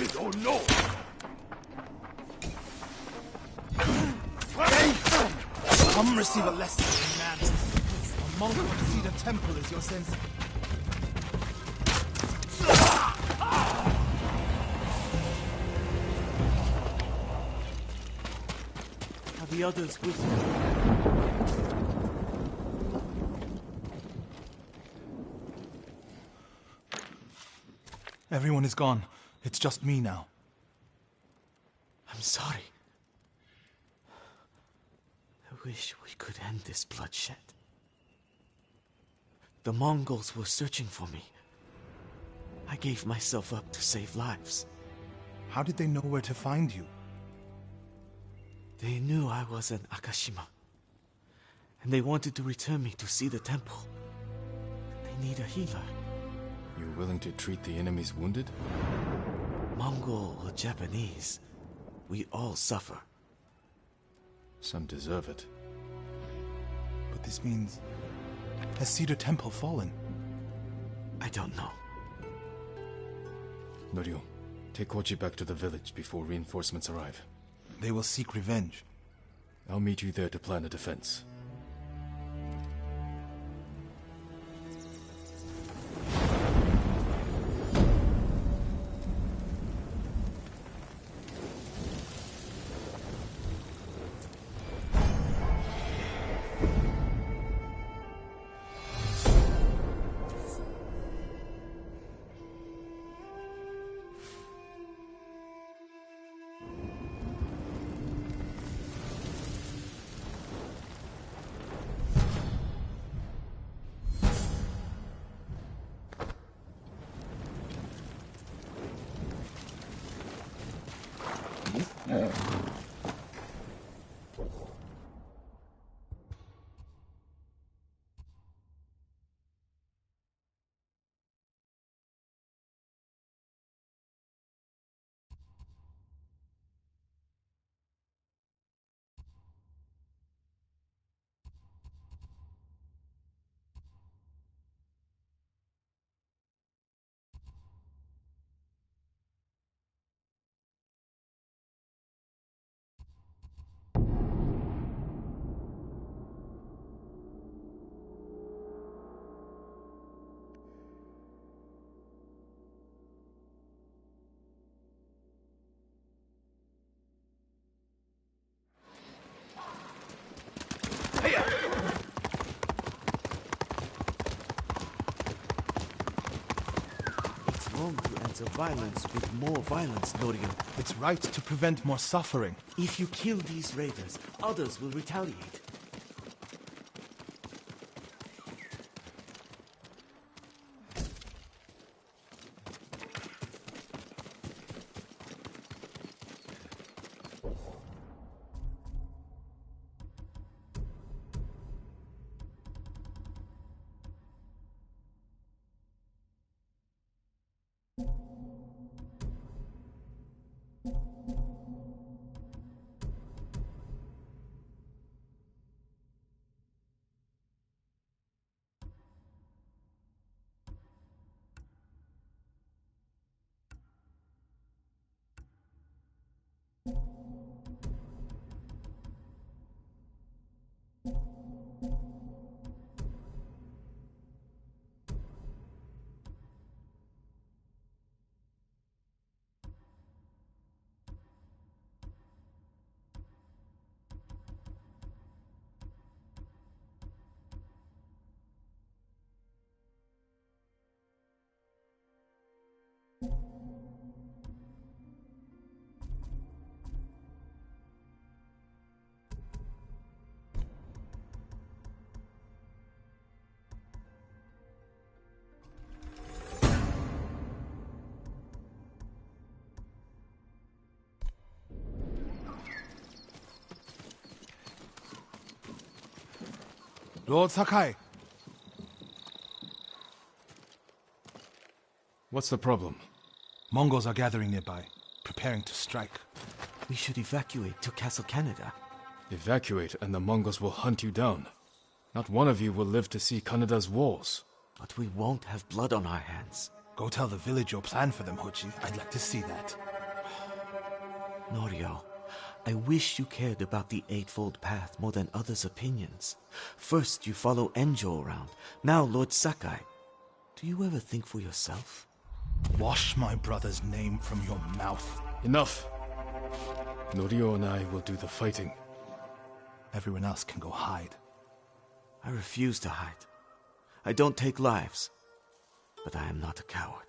Speaker 4: it or no?
Speaker 13: Come receive a lesson in madness. A monk of Cedar Temple is your sensei.
Speaker 14: Are the others with you?
Speaker 13: Everyone is gone. It's just me now.
Speaker 14: I'm sorry. I wish we could end this bloodshed. The Mongols were searching for me. I gave myself up to save lives.
Speaker 13: How did they know where to find you?
Speaker 14: They knew I was an Akashima. And they wanted to return me to see the temple. They need a healer.
Speaker 1: You're willing to treat the enemy's wounded?
Speaker 14: Mongol or Japanese, we all suffer.
Speaker 1: Some deserve it.
Speaker 13: But this means... Has Cedar Temple fallen?
Speaker 14: I don't know.
Speaker 1: Norio, take Kochi back to the village before reinforcements arrive.
Speaker 13: They will seek revenge.
Speaker 1: I'll meet you there to plan a defense.
Speaker 14: It's wrong to answer violence with more violence, Norio.
Speaker 13: It's right to prevent more suffering.
Speaker 14: If you kill these raiders, others will retaliate.
Speaker 13: Lord Sakai!
Speaker 1: What's the problem?
Speaker 13: Mongols are gathering nearby, preparing to strike.
Speaker 14: We should evacuate to Castle Canada.
Speaker 1: Evacuate and the Mongols will hunt you down. Not one of you will live to see Kanada's walls.
Speaker 14: But we won't have blood on our hands.
Speaker 13: Go tell the village your plan for them, Hochi. I'd like to see that.
Speaker 14: Norio, I wish you cared about the Eightfold Path more than others' opinions. First, you follow Enjo around. Now, Lord Sakai. Do you ever think for yourself?
Speaker 13: Wash my brother's name from your mouth.
Speaker 1: Enough! Norio and I will do the fighting.
Speaker 13: Everyone else can go hide.
Speaker 14: I refuse to hide. I don't take lives, but I am not a coward.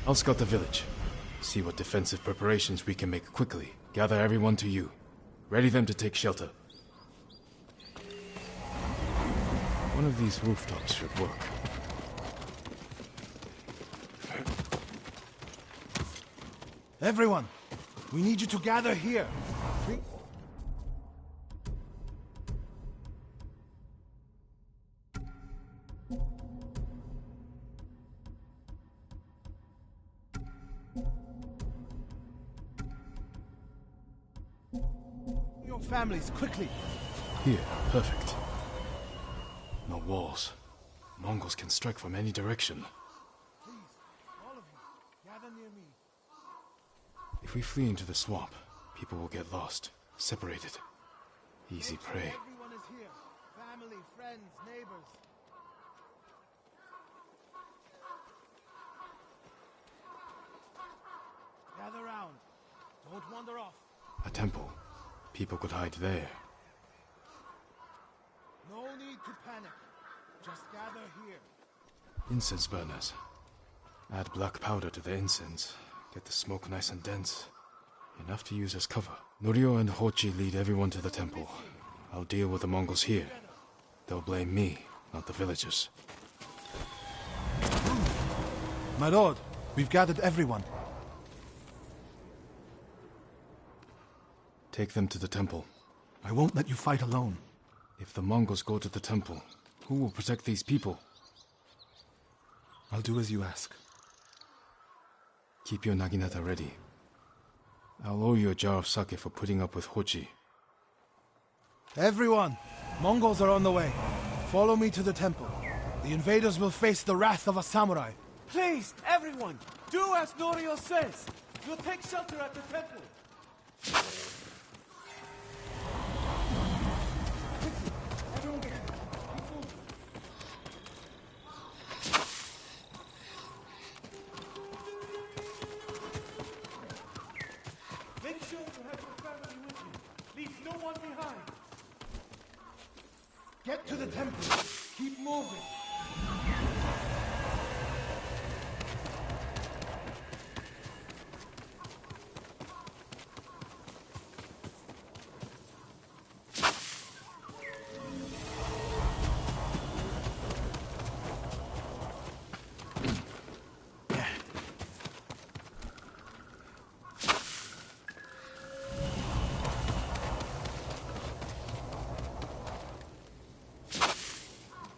Speaker 1: I'll scout the village. See what defensive preparations we can make quickly. Gather everyone to you. Ready them to take shelter. One of these rooftops should work.
Speaker 13: Everyone, we need you to gather here. Your families, quickly.
Speaker 1: Here, perfect. No walls. Mongols can strike from any direction.
Speaker 13: Please, all of you, gather near me.
Speaker 1: If we flee into the swamp, people will get lost, separated. Easy prey.
Speaker 13: Everyone is here. Family, friends, neighbors. Gather round. Don't wander off.
Speaker 1: A temple. People could hide there.
Speaker 13: No need to panic. Just gather here.
Speaker 1: Incense burners. Add black powder to the incense. Get the smoke nice and dense. Enough to use as cover. Norio and Hochi lead everyone to the temple. I'll deal with the Mongols here. They'll blame me, not the villagers.
Speaker 13: My lord, we've gathered everyone.
Speaker 1: Take them to the temple.
Speaker 13: I won't let you fight alone.
Speaker 1: If the Mongols go to the temple, who will protect these people?
Speaker 13: I'll do as you ask.
Speaker 1: Keep your naginata ready. I'll owe you a jar of sake for putting up with Hochi.
Speaker 13: Everyone! Mongols are on the way. Follow me to the temple. The invaders will face the wrath of a samurai.
Speaker 14: Please, everyone, do as Norio says. We'll take shelter at the temple.
Speaker 4: Make sure to have your family with you. Leave no one behind.
Speaker 13: Get to the temple. Keep moving.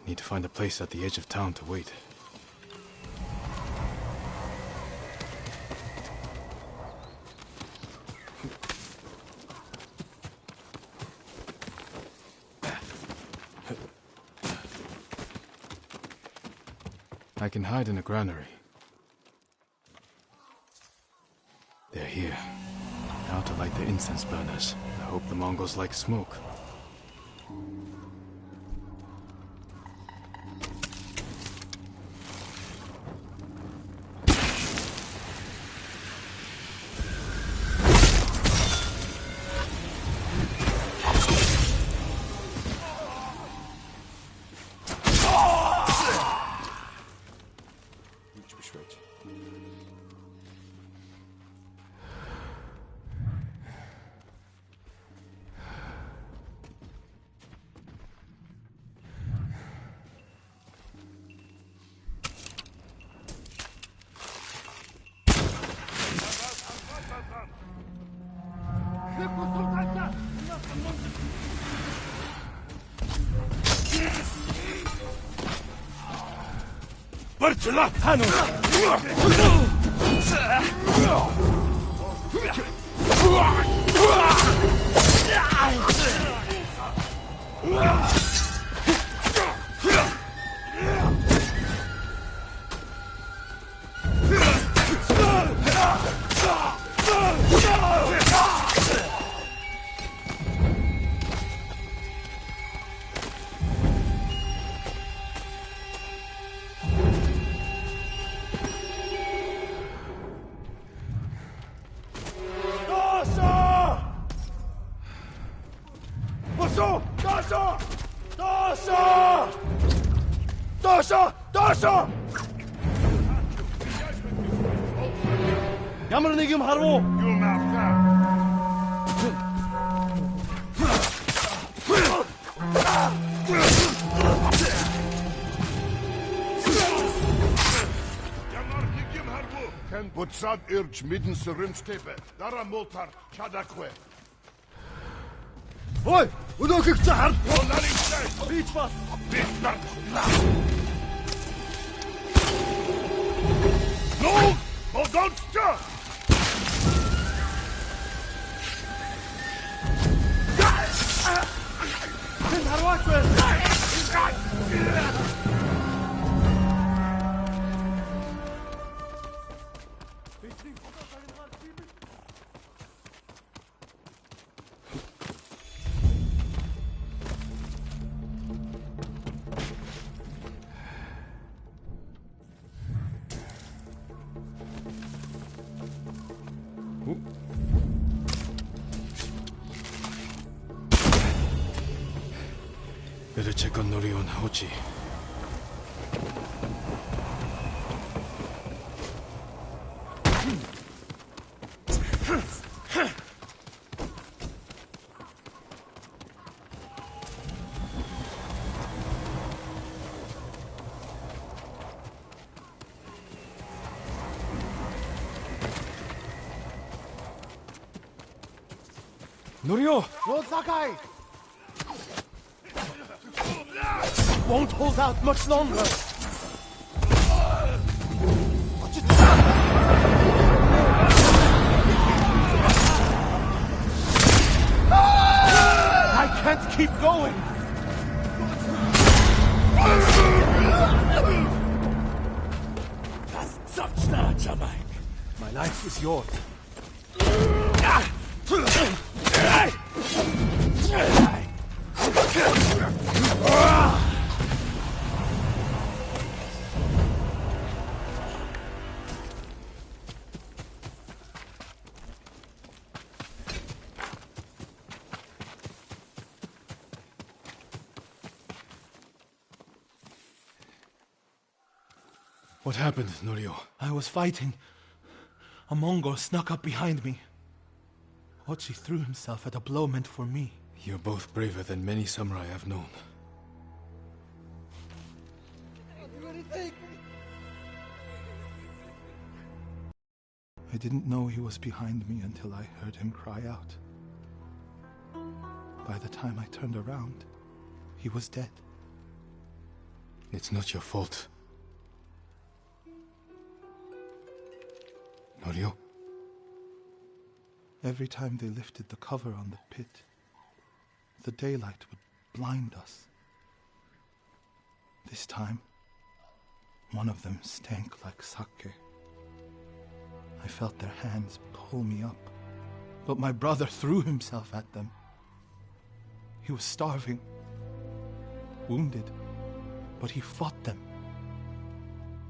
Speaker 1: Need to find a place at the edge of town to wait. I can hide in a granary. They're here. Now to light the incense burners. I hope the Mongols like smoke.
Speaker 4: Bartula Hanu!
Speaker 16: Ямар нэг юм харав уу? Юу наавта? Ямар нэг юм харав уу? Хэн буцаад ирж мэдэн сүрэмжтэйбэ. Дараа муултар чадахгүй. Ой, өнөөхийг чи хард. Бич бас. Бич нар. No! Oh, don't stop!
Speaker 1: Better check on Norio and Hochi. Norio!
Speaker 16: Lord Sakai! Won't hold out much longer. I can't keep going. My life is yours.
Speaker 1: What happened, Norio?
Speaker 13: I was fighting. A Mongol snuck up behind me. Hochi threw himself at a blow meant for me.
Speaker 1: You're both braver than many samurai I've known.
Speaker 13: I didn't know he was behind me until I heard him cry out. By the time I turned around, he was dead.
Speaker 1: It's not your fault. Norio?
Speaker 13: Every time they lifted the cover on the pit, the daylight would blind us. This time, one of them stank like sake. I felt their hands pull me up, but my brother threw himself at them. He was starving, wounded, but he fought them.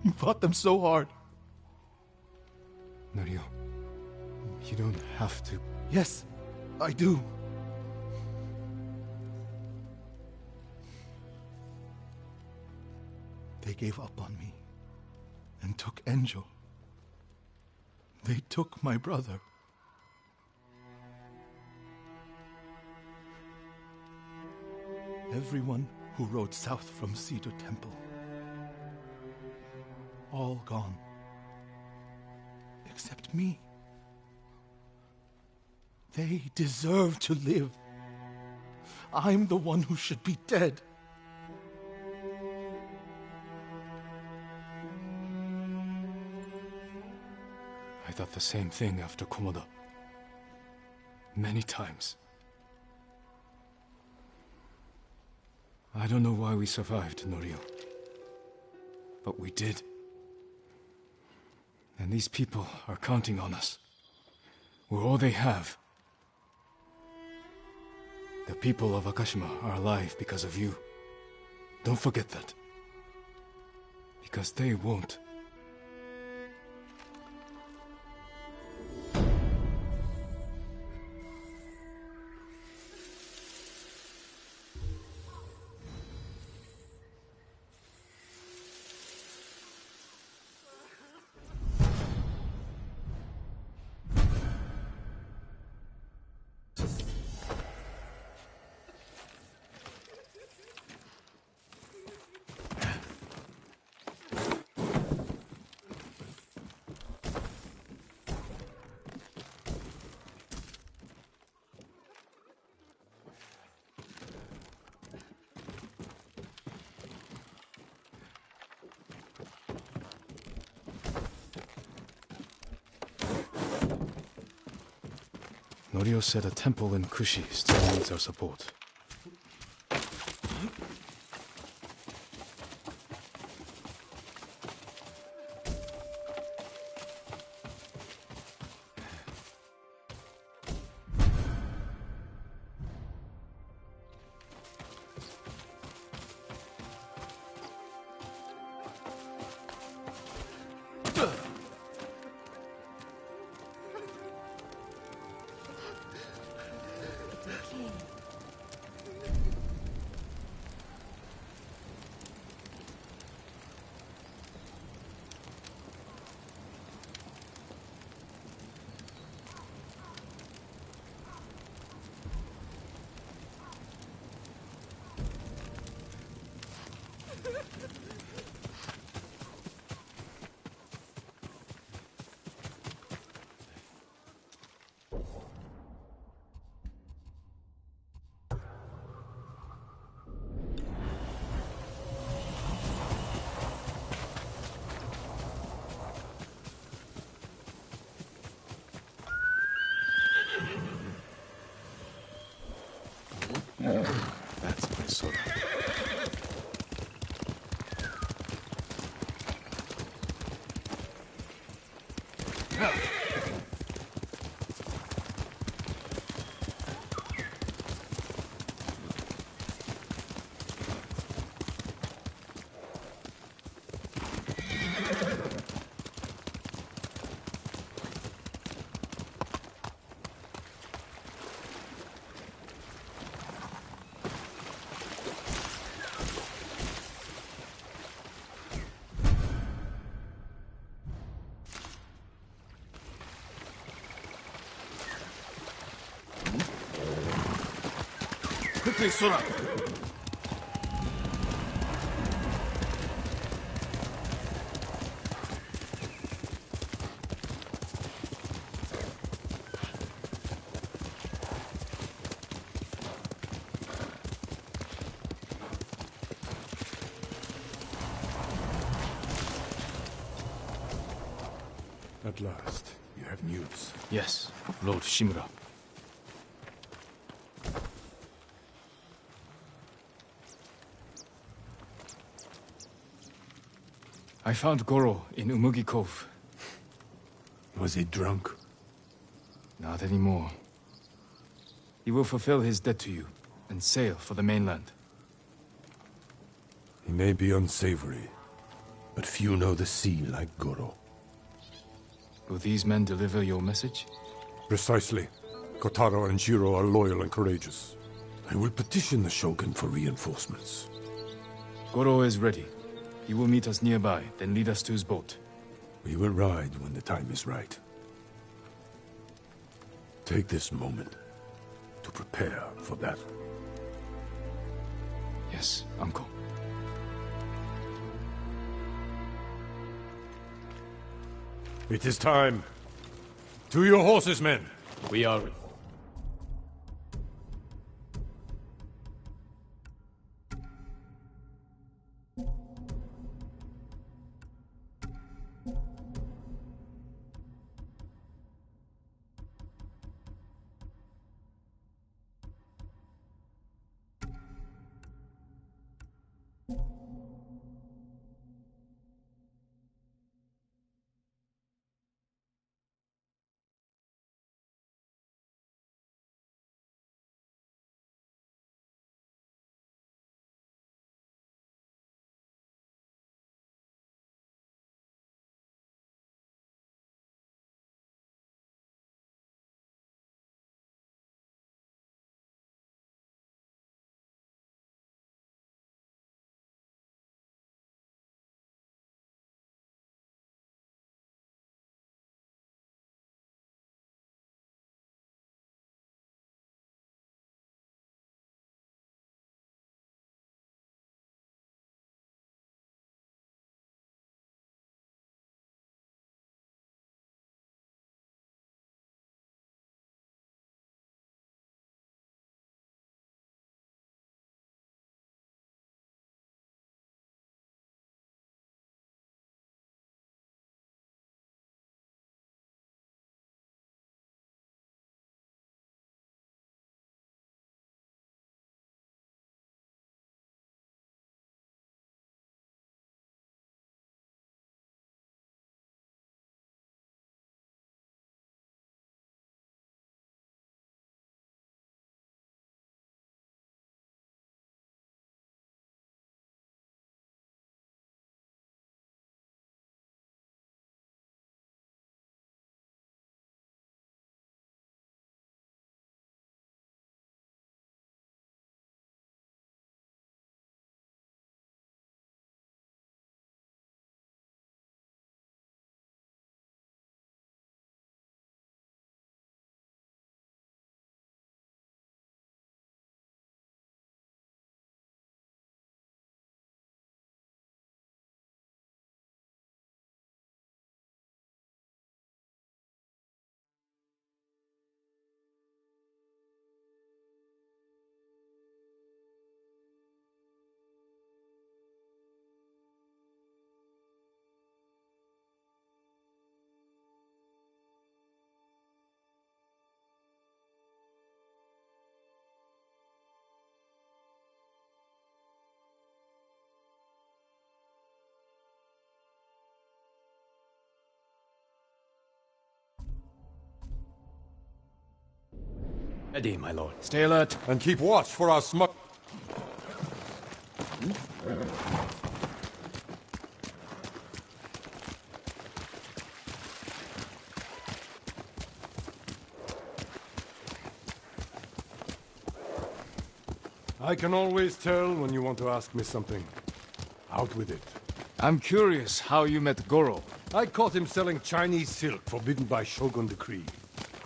Speaker 13: He fought them so hard.
Speaker 1: Norio, you don't have to.
Speaker 13: Yes, I do. They gave up on me and took Enjo. They took my brother. Everyone who rode south from Cedar Temple. All gone. Except me. They deserve to live. I'm the one who should be dead.
Speaker 1: I thought the same thing after Komoda. Many times. I don't know why we survived, Norio. But we did. And these people are counting on us. We're all they have. The people of Akashima are alive because of you. Don't forget that. Because they won't. Norio said a temple in Kushi still needs our support. That's my sword.
Speaker 16: Quickly, Sora! At last, you have news.
Speaker 1: Yes, Lord Shimura. I found Goro in Umugi Cove.
Speaker 16: Was he drunk?
Speaker 1: Not anymore. He will fulfill his debt to you and sail for the mainland.
Speaker 16: He may be unsavory, but few know the sea like Goro.
Speaker 1: Will these men deliver your message?
Speaker 16: Precisely. Kotaro and Jiro are loyal and courageous. I will petition the Shogun for reinforcements.
Speaker 1: Goro is ready. He will meet us nearby, then lead us to his boat.
Speaker 16: We will ride when the time is right. Take this moment to prepare for battle.
Speaker 1: Yes, Uncle.
Speaker 16: It is time. To your horses, men.
Speaker 1: We are... Ready, my lord. Stay alert.
Speaker 16: And keep watch for our smug... I can always tell when you want to ask me something. Out with it.
Speaker 1: I'm curious how you met Goro.
Speaker 16: I caught him selling Chinese silk forbidden by Shogun decree.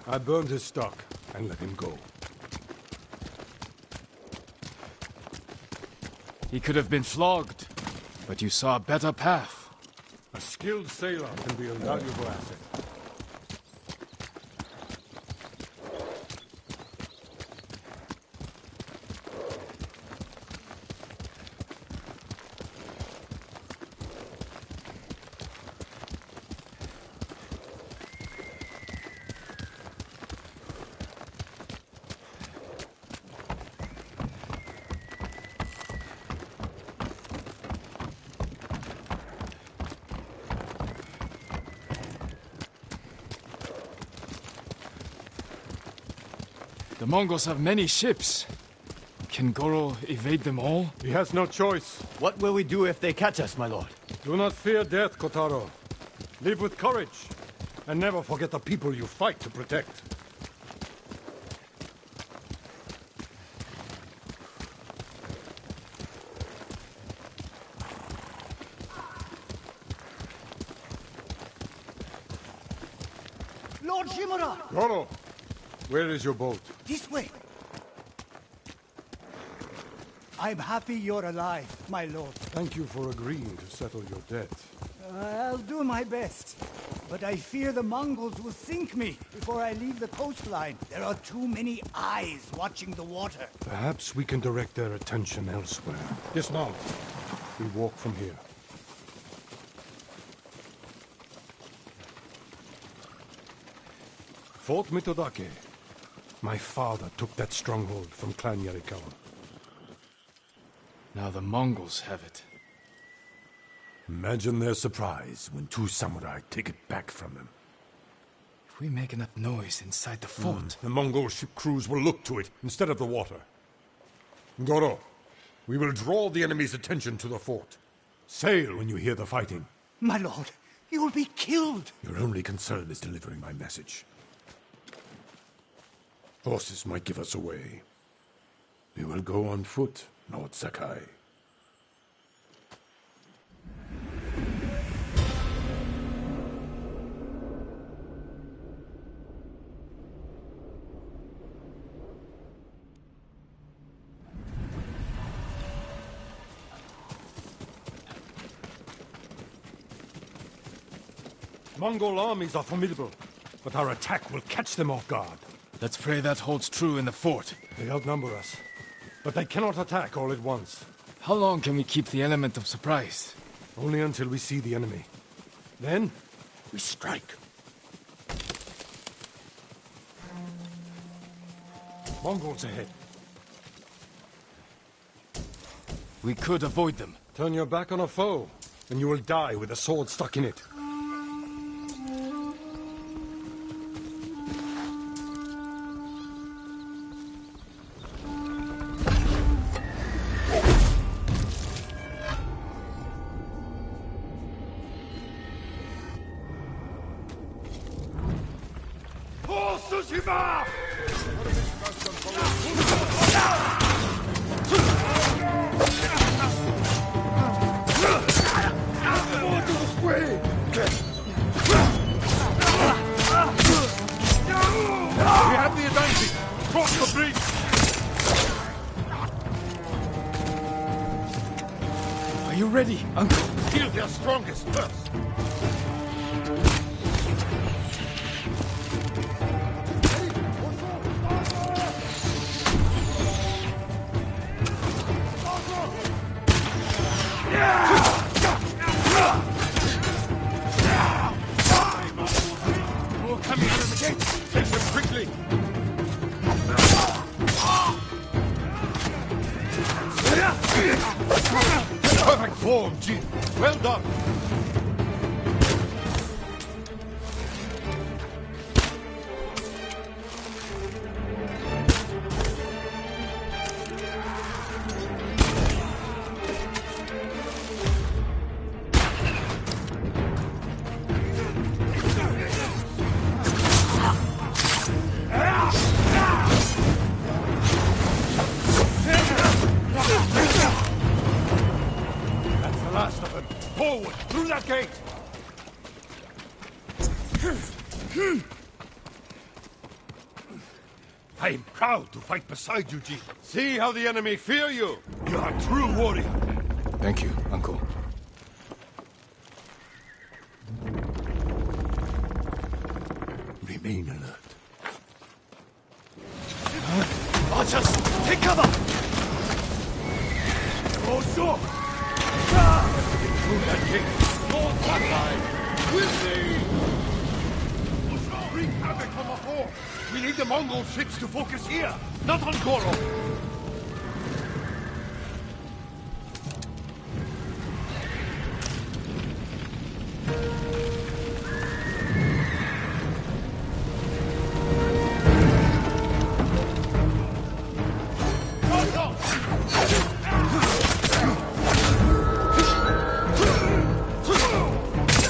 Speaker 16: I burned his stock and let him go.
Speaker 1: He could have been flogged, but you saw a better path.
Speaker 16: A skilled sailor can be a valuable asset.
Speaker 1: The Mongols have many ships. Can Goro evade them all?
Speaker 16: He has no choice.
Speaker 17: What will we do if they catch us, my lord?
Speaker 16: Do not fear death, Kotaro. Live with courage, and never forget the people you fight to protect.
Speaker 10: Lord Shimura!
Speaker 16: Goro, where is your boat?
Speaker 10: This way. I'm happy you're alive, my lord.
Speaker 16: Thank you for agreeing to settle your debt.
Speaker 10: I'll do my best. But I fear the Mongols will sink me before I leave the coastline. There are too many eyes watching the water.
Speaker 16: Perhaps we can direct their attention elsewhere. Dismount. We walk from here. Fort Mitodake. My father took that stronghold from Clan Yarikawa.
Speaker 1: Now the Mongols have it.
Speaker 16: Imagine their surprise when 2 samurai take it back from them.
Speaker 1: If we make enough noise inside the fort...
Speaker 16: The Mongol ship crews will look to it instead of the water. Goro, we will draw the enemy's attention to the fort. Sail when you hear the fighting.
Speaker 10: My lord, you will be killed.
Speaker 16: Your only concern is delivering my message. Horses might give us away. We will go on foot, Lord Sakai. Mongol armies are formidable, but our attack will catch them off guard.
Speaker 1: Let's pray that holds true in the fort.
Speaker 16: They outnumber us, but they cannot attack all at once.
Speaker 1: How long can we keep the element of surprise?
Speaker 16: Only until we see the enemy. Then, we strike. Mongols ahead.
Speaker 1: We could avoid them.
Speaker 16: Turn your back on a foe, and you will die with a sword stuck in it.
Speaker 18: Tsushima!
Speaker 16: We have the advantage! Cross the bridge!
Speaker 1: Are you ready, Uncle?
Speaker 16: Kill their strongest first!
Speaker 1: More coming out of the gate!
Speaker 16: Take them quickly! Perfect form, Jin. Well done. I am proud to fight beside you, Jin. See how the enemy fear you. You are a true warrior.
Speaker 1: Thank you, Uncle.
Speaker 16: Remain alert.
Speaker 17: Archers, take cover!
Speaker 16: Osho! Through that gate, Lord Sakai! With me! Osho! Wreak havoc on the fort! We need the Mongol ships to focus here, not on Goro!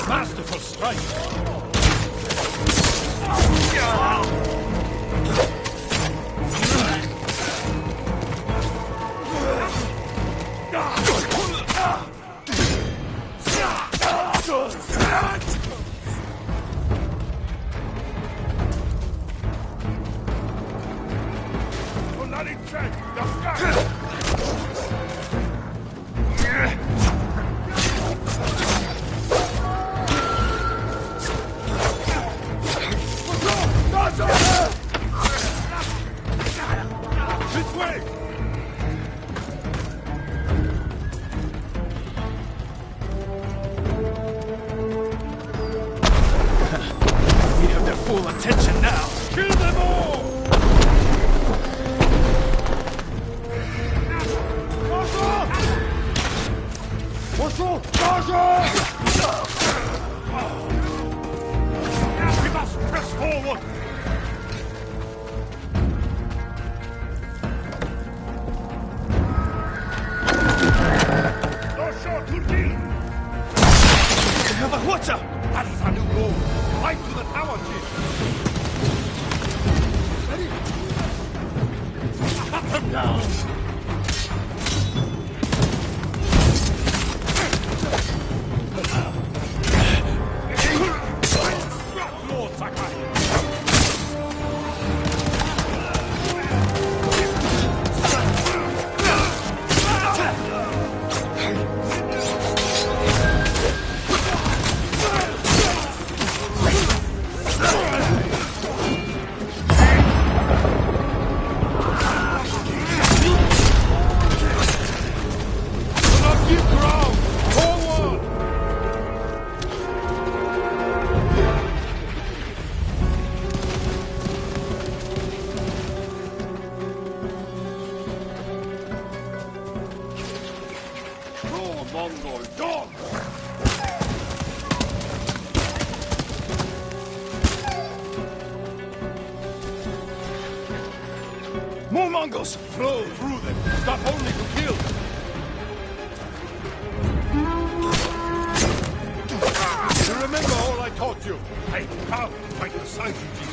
Speaker 16: Masterful strike! This way!
Speaker 17: We have their full attention now.
Speaker 16: Kill them all! Osho! We must press forward!
Speaker 17: Another watcher!
Speaker 16: That is our new goal. Fight to the tower, Jin. Ready? Cut them down! Lord Sakai! Mongol dog!
Speaker 17: More Mongols!
Speaker 16: Flow through them. Stop only to kill. You remember all I taught you. I am proud to fight beside you, Jin.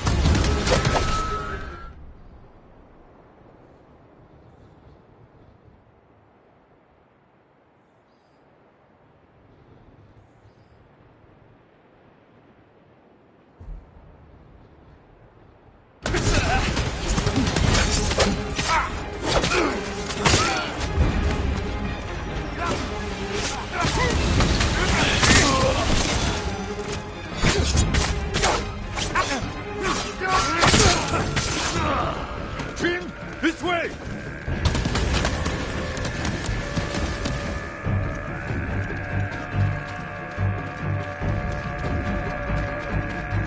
Speaker 16: Jin, this way!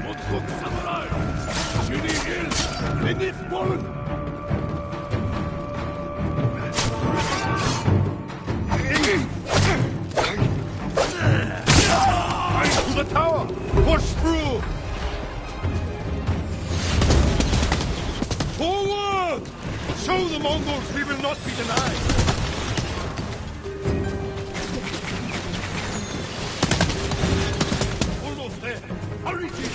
Speaker 16: Mongol samurai! Shooting Hill! Beneath fallen! To the tower! Push through! Forward! Show the Mongols we will not be denied! Almost there! Hurry, Jin!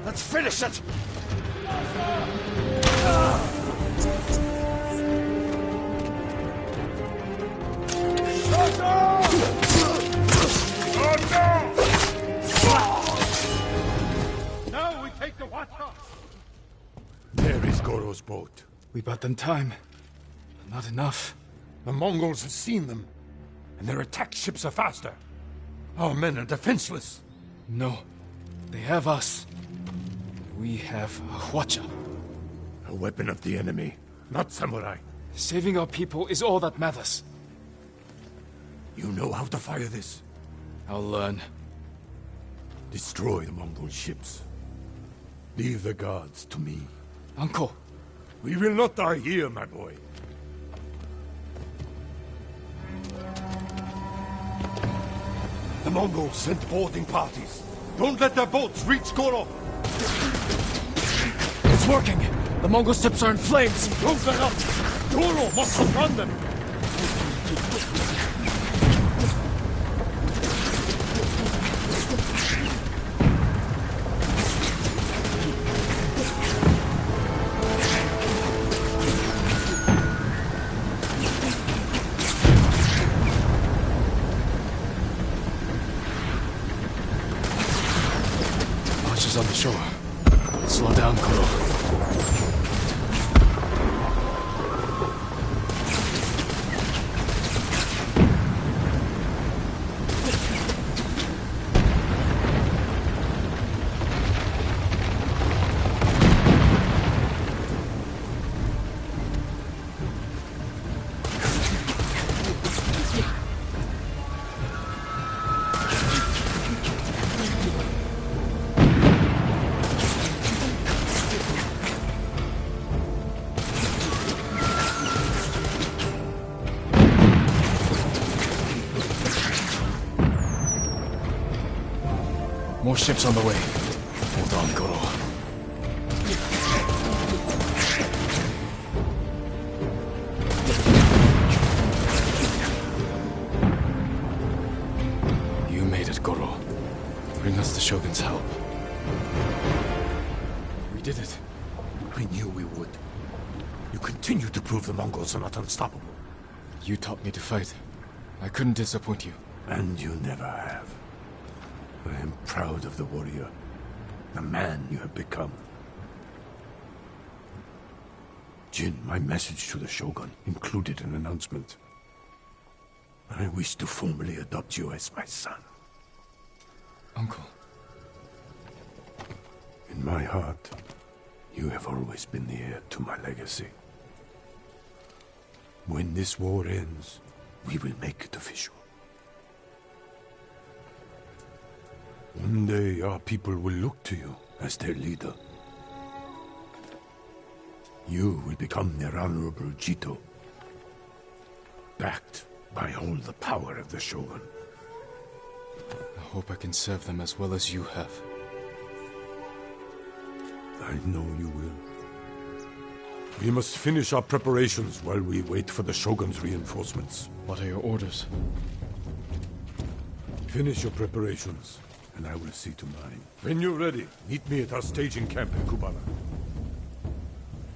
Speaker 17: Let's finish it!
Speaker 16: Goro's boat.
Speaker 17: We bought them time. Not enough.
Speaker 16: The Mongols have seen them, and their attack ships are faster. Our men are defenseless.
Speaker 17: No. They have us. We have a Hwacha.
Speaker 16: A weapon of the enemy, not samurai.
Speaker 17: Saving our people is all that matters.
Speaker 16: You know how to fire this?
Speaker 17: I'll learn.
Speaker 16: Destroy the Mongol ships. Leave the guards to me.
Speaker 17: Uncle!
Speaker 16: We will not die here, my boy. The Mongols sent boarding parties. Don't let their boats reach Goro.
Speaker 17: It's working! The Mongol ships are in flames!
Speaker 16: Don't let up! Goro must confront them!
Speaker 17: Archers on the shore. Slow down, Goro. More ships on the way. Hold on, Goro. You made it, Goro. Bring us the Shogun's help. We did it.
Speaker 16: We knew we would. You continue to prove the Mongols are not unstoppable.
Speaker 17: You taught me to fight. I couldn't disappoint you.
Speaker 16: And you never have. I am proud of the warrior, the man you have become. Jin, my message to the Shogun included an announcement. I wish to formally adopt you as my son.
Speaker 17: Uncle.
Speaker 16: In my heart, you have always been the heir to my legacy. When this war ends, we will make it official. One day, our people will look to you as their leader. You will become their honorable Jito, backed by all the power of the Shogun.
Speaker 17: I hope I can serve them as well as you have.
Speaker 16: I know you will. We must finish our preparations while we wait for the Shogun's reinforcements.
Speaker 17: What are your orders?
Speaker 16: Finish your preparations, and I will see to mine. When you're ready, meet me at our staging camp in Kubala.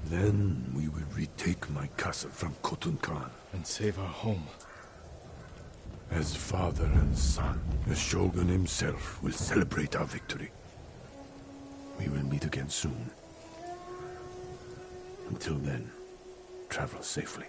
Speaker 16: Then we will retake my castle from Khotun Khan.
Speaker 17: And save our home.
Speaker 16: As father and son, the Shogun himself will celebrate our victory. We will meet again soon. Until then, travel safely.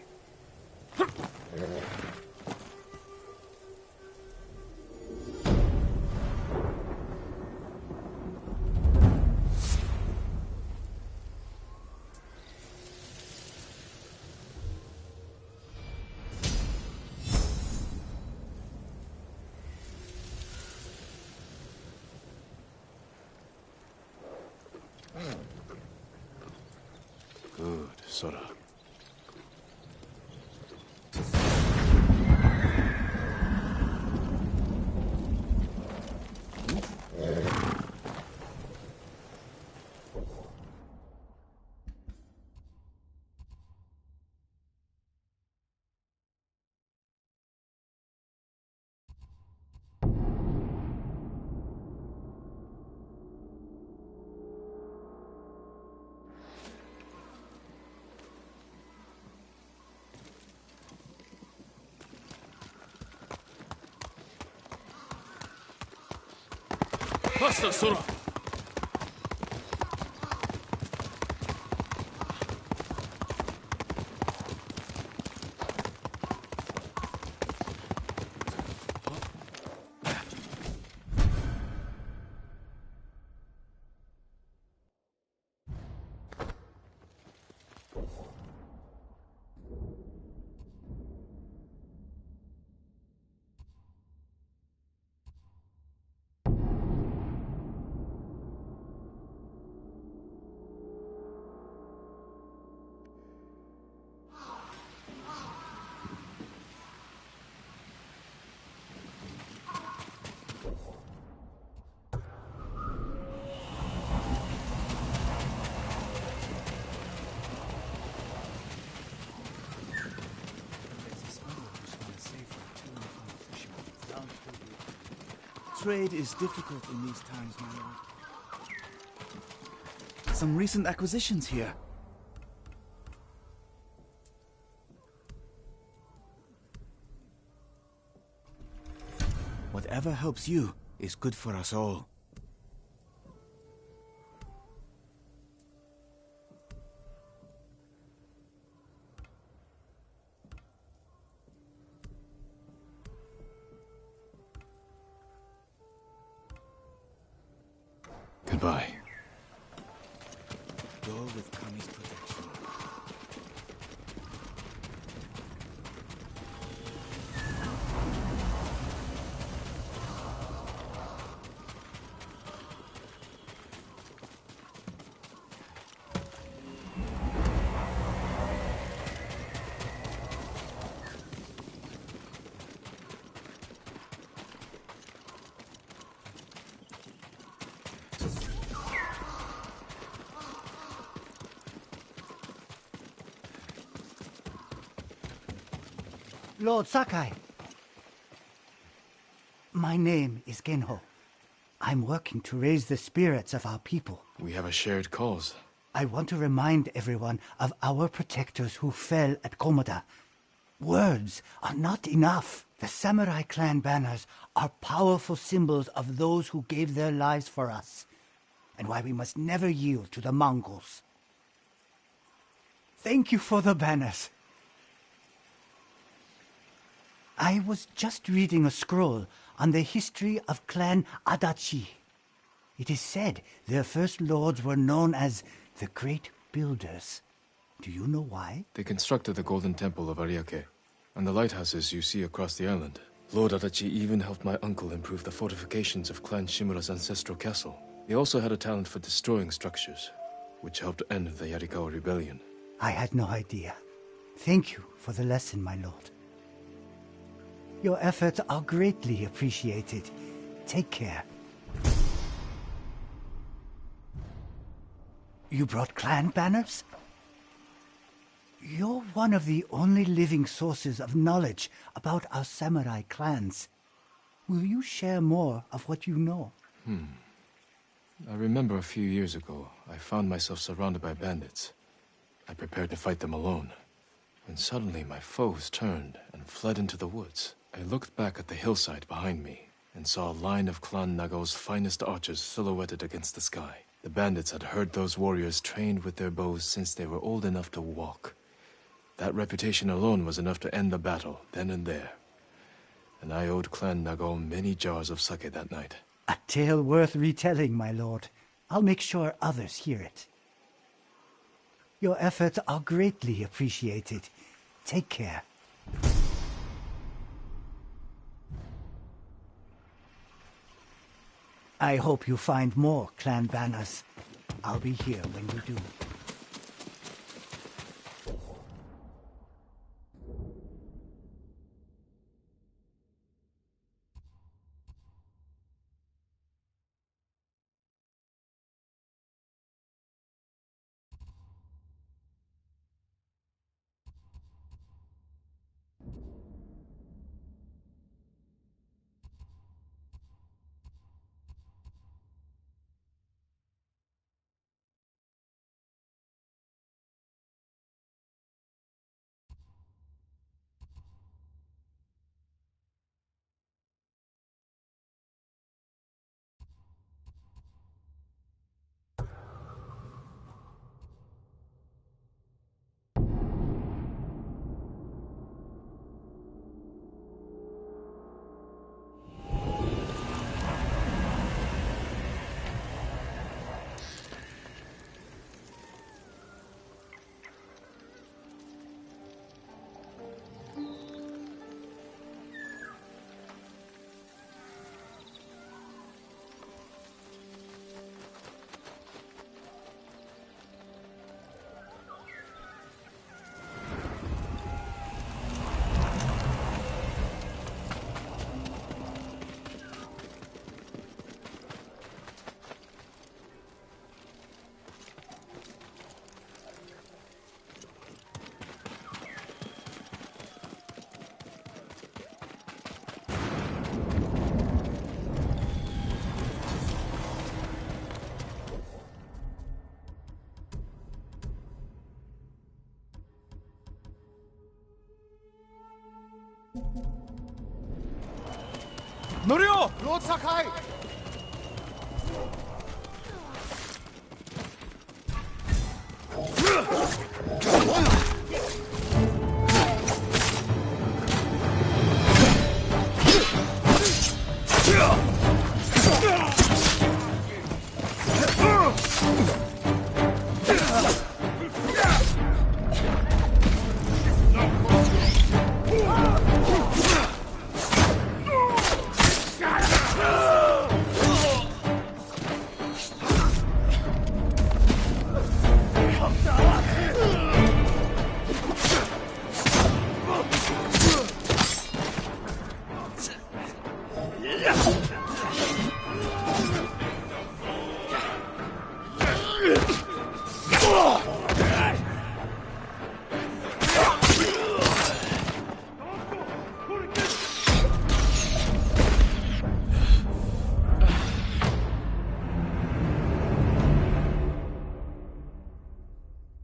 Speaker 1: Good, Sora.
Speaker 17: Faster, Sora!
Speaker 18: Trade is difficult in these times, my lord. Some recent acquisitions here.
Speaker 10: Whatever helps you is good for us all.
Speaker 1: Goodbye.
Speaker 10: Go with Kami's protection. Lord Sakai. My name is Genho. I'm working to raise the spirits of our people.
Speaker 1: We have a shared cause.
Speaker 10: I want to remind everyone of our protectors who fell at Komoda. Words are not enough. The samurai clan banners are powerful symbols of those who gave their lives for us, and why we must never yield to the Mongols. Thank you for the banners. I was just reading a scroll on the history of Clan Adachi. It is said their first lords were known as the Great Builders. Do you know why?
Speaker 1: They constructed the Golden Temple of Ariake, and the lighthouses you see across the island. Lord Adachi even helped my uncle improve the fortifications of Clan Shimura's ancestral castle. He also had a talent for destroying structures, which helped end the Yarikawa rebellion.
Speaker 10: I had no idea. Thank you for the lesson, my lord. Your efforts are greatly appreciated. Take care. You brought clan banners? You're one of the only living sources of knowledge about our samurai clans. Will you share more of what you know?
Speaker 1: I remember a few years ago, I found myself surrounded by bandits. I prepared to fight them alone, when suddenly my foes turned and fled into the woods. I looked back at the hillside behind me and saw a line of Clan Nagao's finest archers silhouetted against the sky. The bandits had heard those warriors trained with their bows since they were old enough to walk. That reputation alone was enough to end the battle, then and there. And I owed Clan Nagao many jars of sake that night.
Speaker 10: A tale worth retelling, my lord. I'll make sure others hear it. Your efforts are greatly appreciated. Take care. I hope you find more clan banners. I'll be here when you do.
Speaker 13: Norio! Lord Sakai!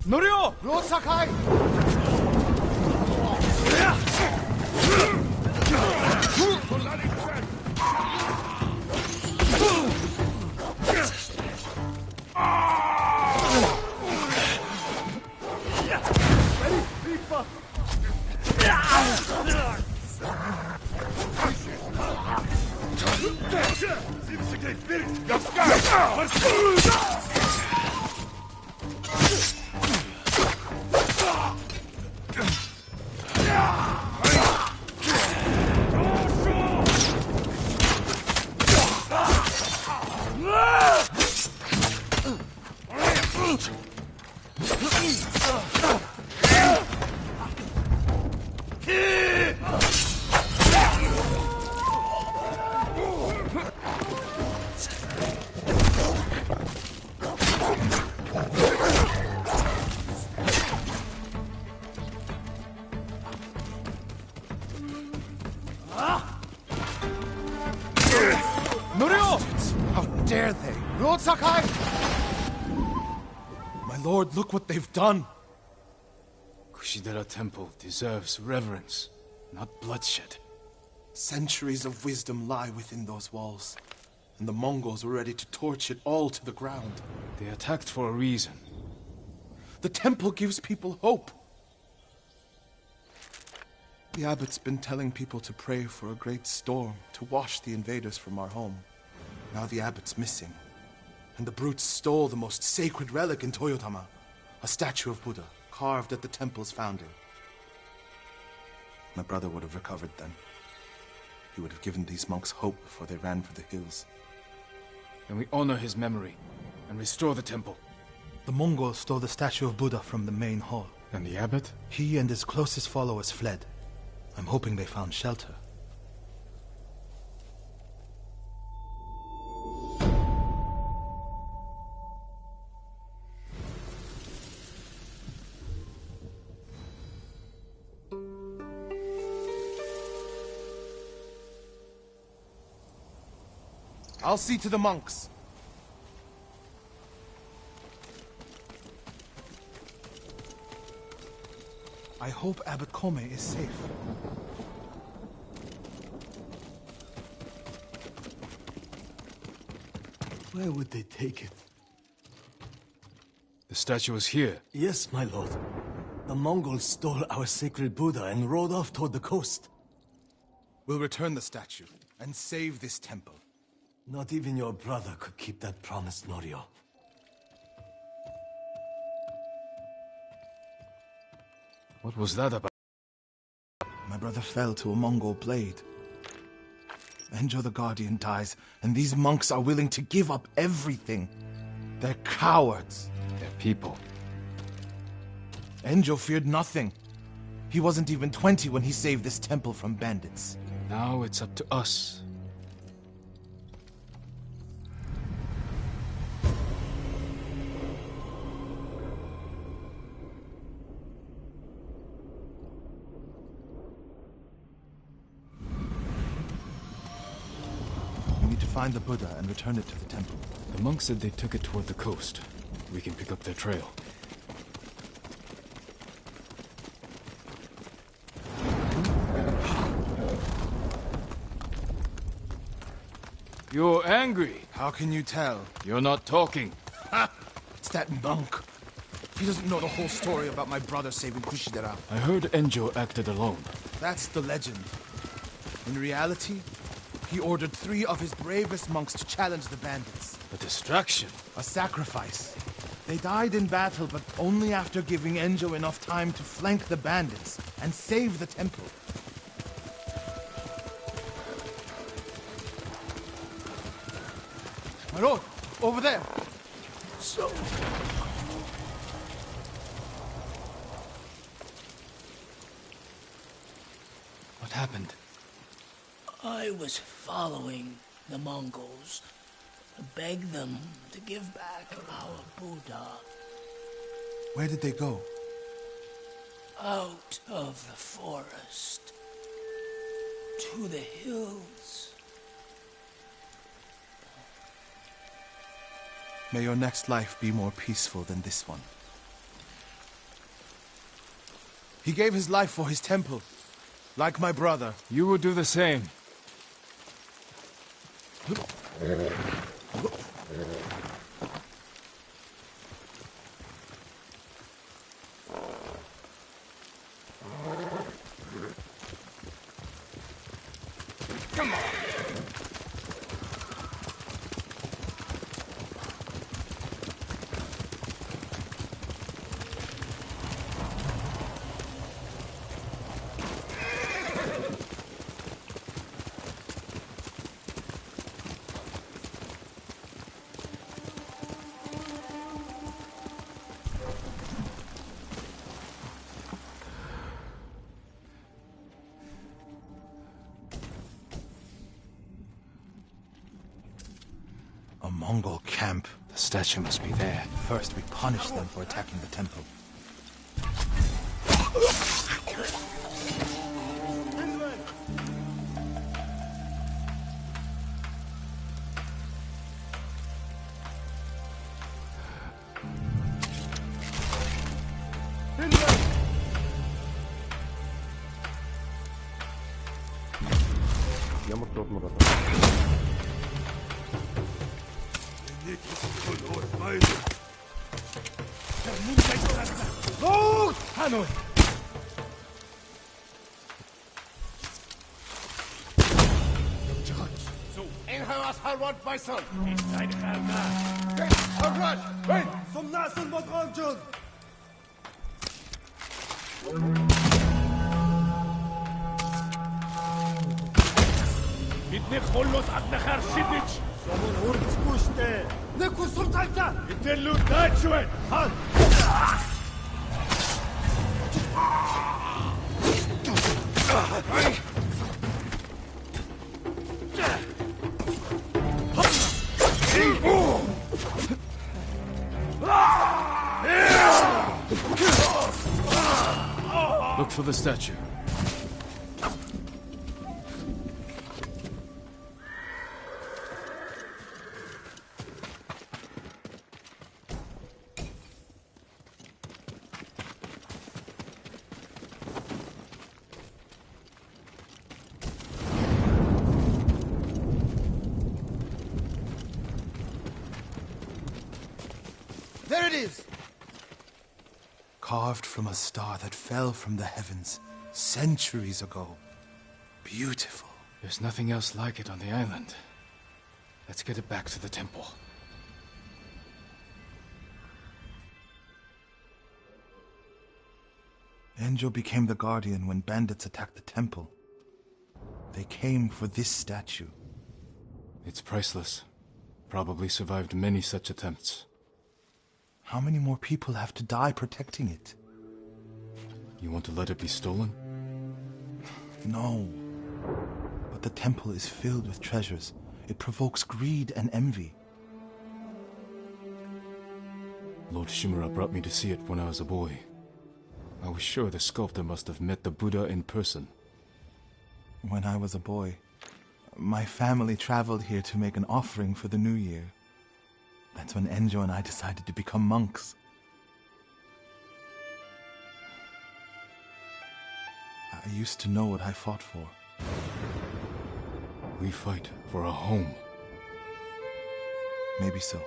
Speaker 13: Norio! Lord Sakai! Norio! How dare they? Lord Sakai! My lord, look what they've done!
Speaker 17: Kushidera Temple deserves reverence, not bloodshed.
Speaker 13: Centuries of wisdom lie within those walls, and the Mongols were ready to torch it all to the ground.
Speaker 17: They attacked for a reason.
Speaker 13: The temple gives people hope. The abbot's been telling people to pray for a great storm to wash the invaders from our home. Now the abbot's missing, and the brutes stole the most sacred relic in Toyotama, a statue of Buddha carved at the temple's founding. My brother would have recovered then. He would have given these monks hope before they ran for the hills.
Speaker 17: Then we honor his memory and restore the temple.
Speaker 6: The Mongols stole the statue of Buddha from the main hall.
Speaker 17: And the abbot?
Speaker 6: He and his closest followers fled. I'm hoping they found shelter.
Speaker 13: I'll see to the monks. I hope Abbot Kome is safe.
Speaker 3: Where would they take it?
Speaker 17: The statue is here.
Speaker 3: Yes, my lord. The Mongols stole our sacred Buddha and rode off toward the coast.
Speaker 13: We'll return the statue and save this temple.
Speaker 3: Not even your brother could keep that promise, Norio.
Speaker 17: What was that about?
Speaker 13: My brother fell to a Mongol blade. Enjo the Guardian dies, and these monks are willing to give up everything. They're cowards.
Speaker 17: They're people.
Speaker 13: Enjo feared nothing. He wasn't even 20 when he saved this temple from bandits.
Speaker 17: Now it's up to us.
Speaker 13: Find the Buddha and return it to the temple.
Speaker 17: The monks said they took it toward the coast. We can pick up their trail. You're angry.
Speaker 13: How can you tell?
Speaker 17: You're not talking.
Speaker 13: Ha! It's that monk. He doesn't know the whole story about my brother saving Kushidera.
Speaker 1: I heard Enjo acted alone.
Speaker 13: That's the legend. In reality, he ordered 3 of his bravest monks to challenge the bandits.
Speaker 17: A distraction.
Speaker 13: A sacrifice. They died in battle, but only after giving Enjo enough time to flank the bandits and save the temple. My lord, over there.
Speaker 3: So...
Speaker 17: What happened?
Speaker 19: I was following the Mongols to beg them to give back our Buddha.
Speaker 13: Where did they go?
Speaker 19: Out of the forest. To the hills.
Speaker 13: May your next life be more peaceful than this one. He gave his life for his temple. Like my brother.
Speaker 17: You would do the same.
Speaker 19: Come on.
Speaker 13: A Mongol camp.
Speaker 17: The statue must be there.
Speaker 13: First, we punish them for attacking the temple.
Speaker 16: My son. Inside Herna. Avrash, wait! Som nasen mod Ramjun! Бидний холлоос аднахаар шидэж. Сомон хурцгүй штэ. Нэг хүсэл тайлаа. Эдгээр лүү дайч байна. Хан.
Speaker 1: Look for the statue.
Speaker 13: There it is! Carved from a star that fell from the heavens centuries ago. Beautiful.
Speaker 17: There's nothing else like it on the island. Let's get it back to the temple.
Speaker 13: Enjo became the guardian when bandits attacked the temple. They came for this statue.
Speaker 1: It's priceless. Probably survived many such attempts.
Speaker 13: How many more people have to die protecting it?
Speaker 1: You want to let it be stolen?
Speaker 13: No. But the temple is filled with treasures. It provokes greed and envy.
Speaker 1: Lord Shimura brought me to see it when I was a boy. I was sure the sculptor must have met the Buddha in person.
Speaker 13: When I was a boy, my family traveled here to make an offering for the new year. That's when Enjo and I decided to become monks. I used to know what I fought for.
Speaker 1: We fight for a home.
Speaker 13: Maybe so.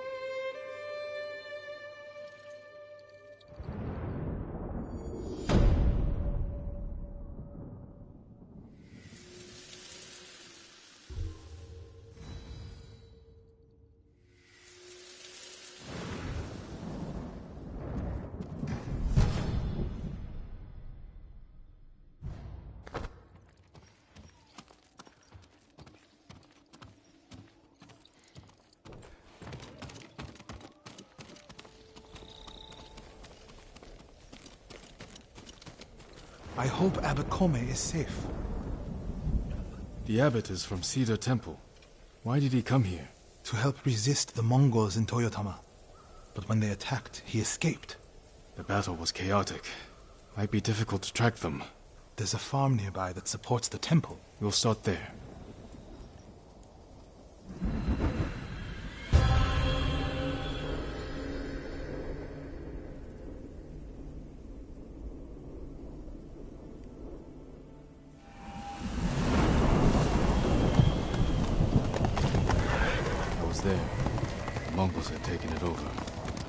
Speaker 13: I hope Abbot Kome is safe.
Speaker 1: The abbot is from Cedar Temple. Why did he come here?
Speaker 13: To help resist the Mongols in Toyotama. But when they attacked, he escaped.
Speaker 1: The battle was chaotic. Might be difficult to track them.
Speaker 13: There's a farm nearby that supports the temple.
Speaker 1: We'll start there. There. The Mongols had taken it over.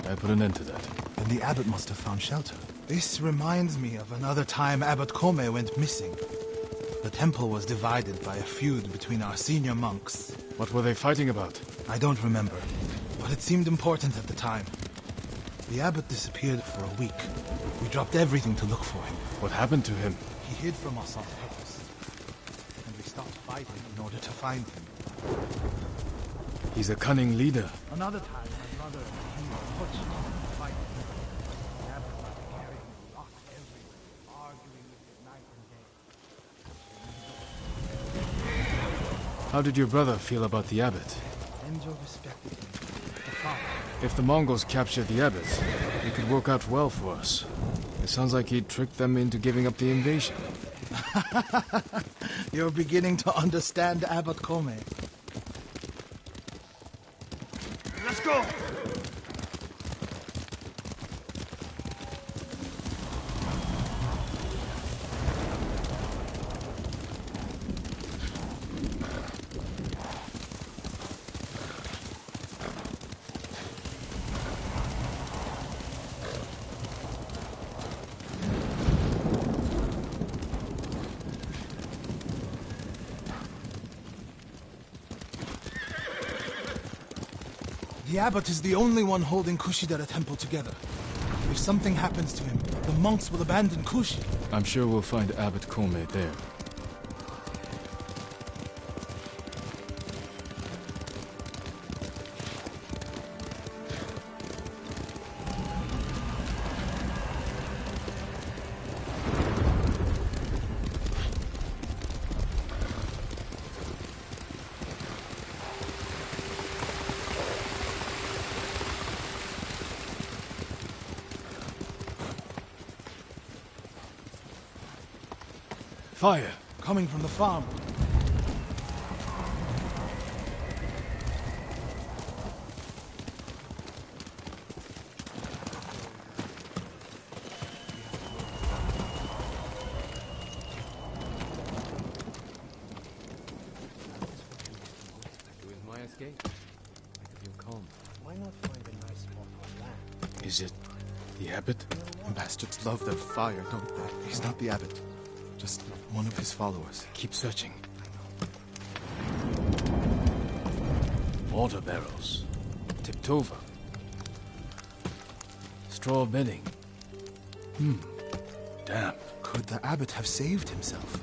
Speaker 1: I put an end to that.
Speaker 13: Then the abbot must have found shelter. This reminds me of another time Abbot Kome went missing. The temple was divided by a feud between our senior monks.
Speaker 1: What were they fighting about?
Speaker 13: I don't remember, but it seemed important at the time. The abbot disappeared for a week. We dropped everything to look for him.
Speaker 1: What happened to him?
Speaker 13: He hid from us on purpose. And we stopped fighting in order to find him.
Speaker 1: He's a cunning leader.
Speaker 2: Another time, my brother and he were put to fight. The abbot was carrying rocks everywhere, arguing with it night and day.
Speaker 1: How did your brother feel about the abbot?
Speaker 2: Enjo respected him. The father.
Speaker 1: If the Mongols captured the abbot, it could work out well for us. It sounds like he tricked them into giving up the invasion.
Speaker 13: You're beginning to understand Abbot Kome.
Speaker 16: Let's go!
Speaker 13: The abbot is the only one holding Kushidera Temple together. If something happens to him, the monks will abandon Kushi.
Speaker 1: I'm sure we'll find Abbot Kome there. Fire!
Speaker 13: Coming from the farm.
Speaker 17: With my escape, I feel calm.
Speaker 8: Why not find a nice spot on land?
Speaker 1: Is it the abbot?
Speaker 14: Bastards love their fire, don't they? He's not the abbot. Just one of his followers.
Speaker 1: Keep searching. Water barrels. Tipped over. Straw bedding. Damp.
Speaker 13: Could the abbot have saved himself?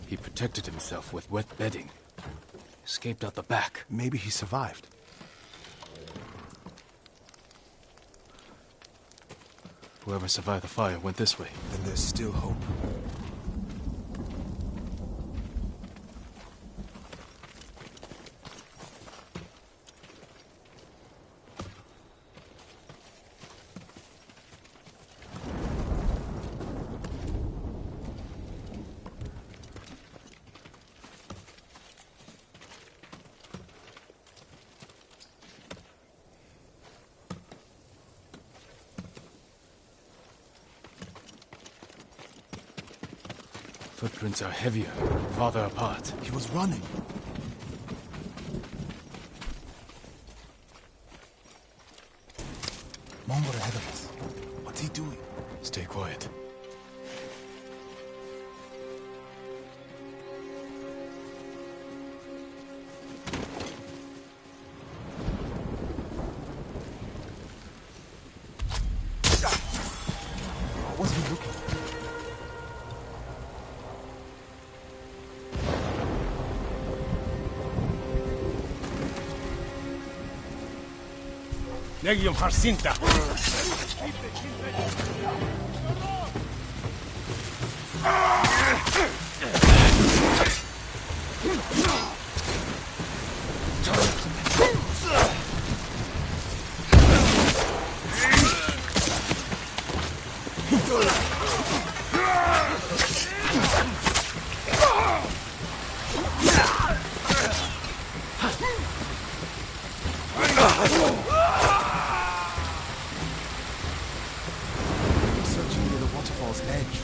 Speaker 1: He protected himself with wet bedding. Escaped out the back.
Speaker 13: Maybe he survived.
Speaker 1: Whoever survived the fire went this way.
Speaker 13: Then there's still hope.
Speaker 1: Footprints are heavier, farther apart.
Speaker 13: He was running. Mongol ahead of us. What's he doing?
Speaker 1: Stay quiet.
Speaker 13: What's he looking at?
Speaker 16: Negium Harsinta.
Speaker 13: Searching near the waterfall's edge.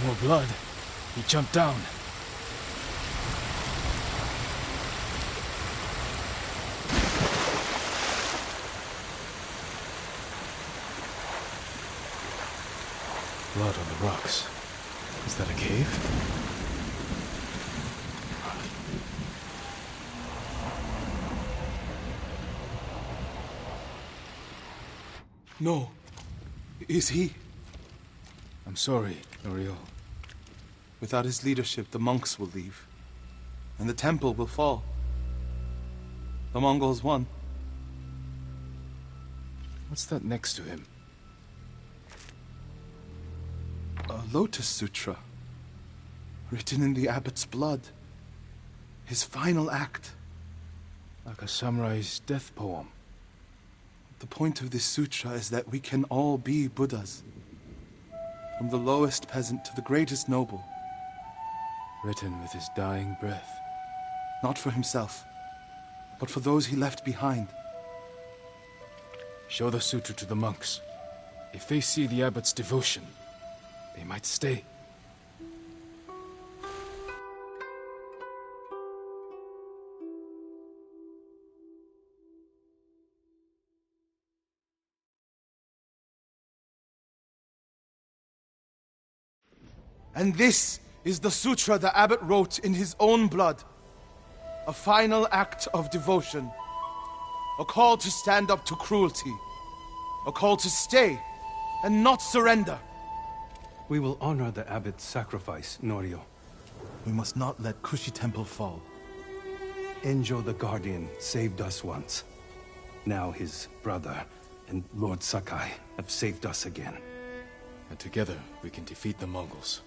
Speaker 1: More blood. He jumped down. Blood on the rocks. Is that a cave?
Speaker 13: No. Is he?
Speaker 1: I'm sorry, Norio.
Speaker 13: Without his leadership, the monks will leave. And the temple will fall. The Mongols won.
Speaker 1: What's that next to him?
Speaker 13: A Lotus Sutra. Written in the abbot's blood. His final act.
Speaker 1: Like a samurai's death poem.
Speaker 13: The point of this sutra is that we can all be Buddhas. From the lowest peasant to the greatest noble.
Speaker 1: Written with his dying breath.
Speaker 13: Not for himself, but for those he left behind.
Speaker 1: Show the sutra to the monks. If they see the abbot's devotion, they might stay.
Speaker 13: And this is the sutra the abbot wrote in his own blood. A final act of devotion. A call to stand up to cruelty. A call to stay and not surrender.
Speaker 15: We will honor the abbot's sacrifice, Norio.
Speaker 13: We must not let Kushi Temple fall.
Speaker 15: Enjo the Guardian saved us once. Now his brother and Lord Sakai have saved us again.
Speaker 1: And together we can defeat the Mongols.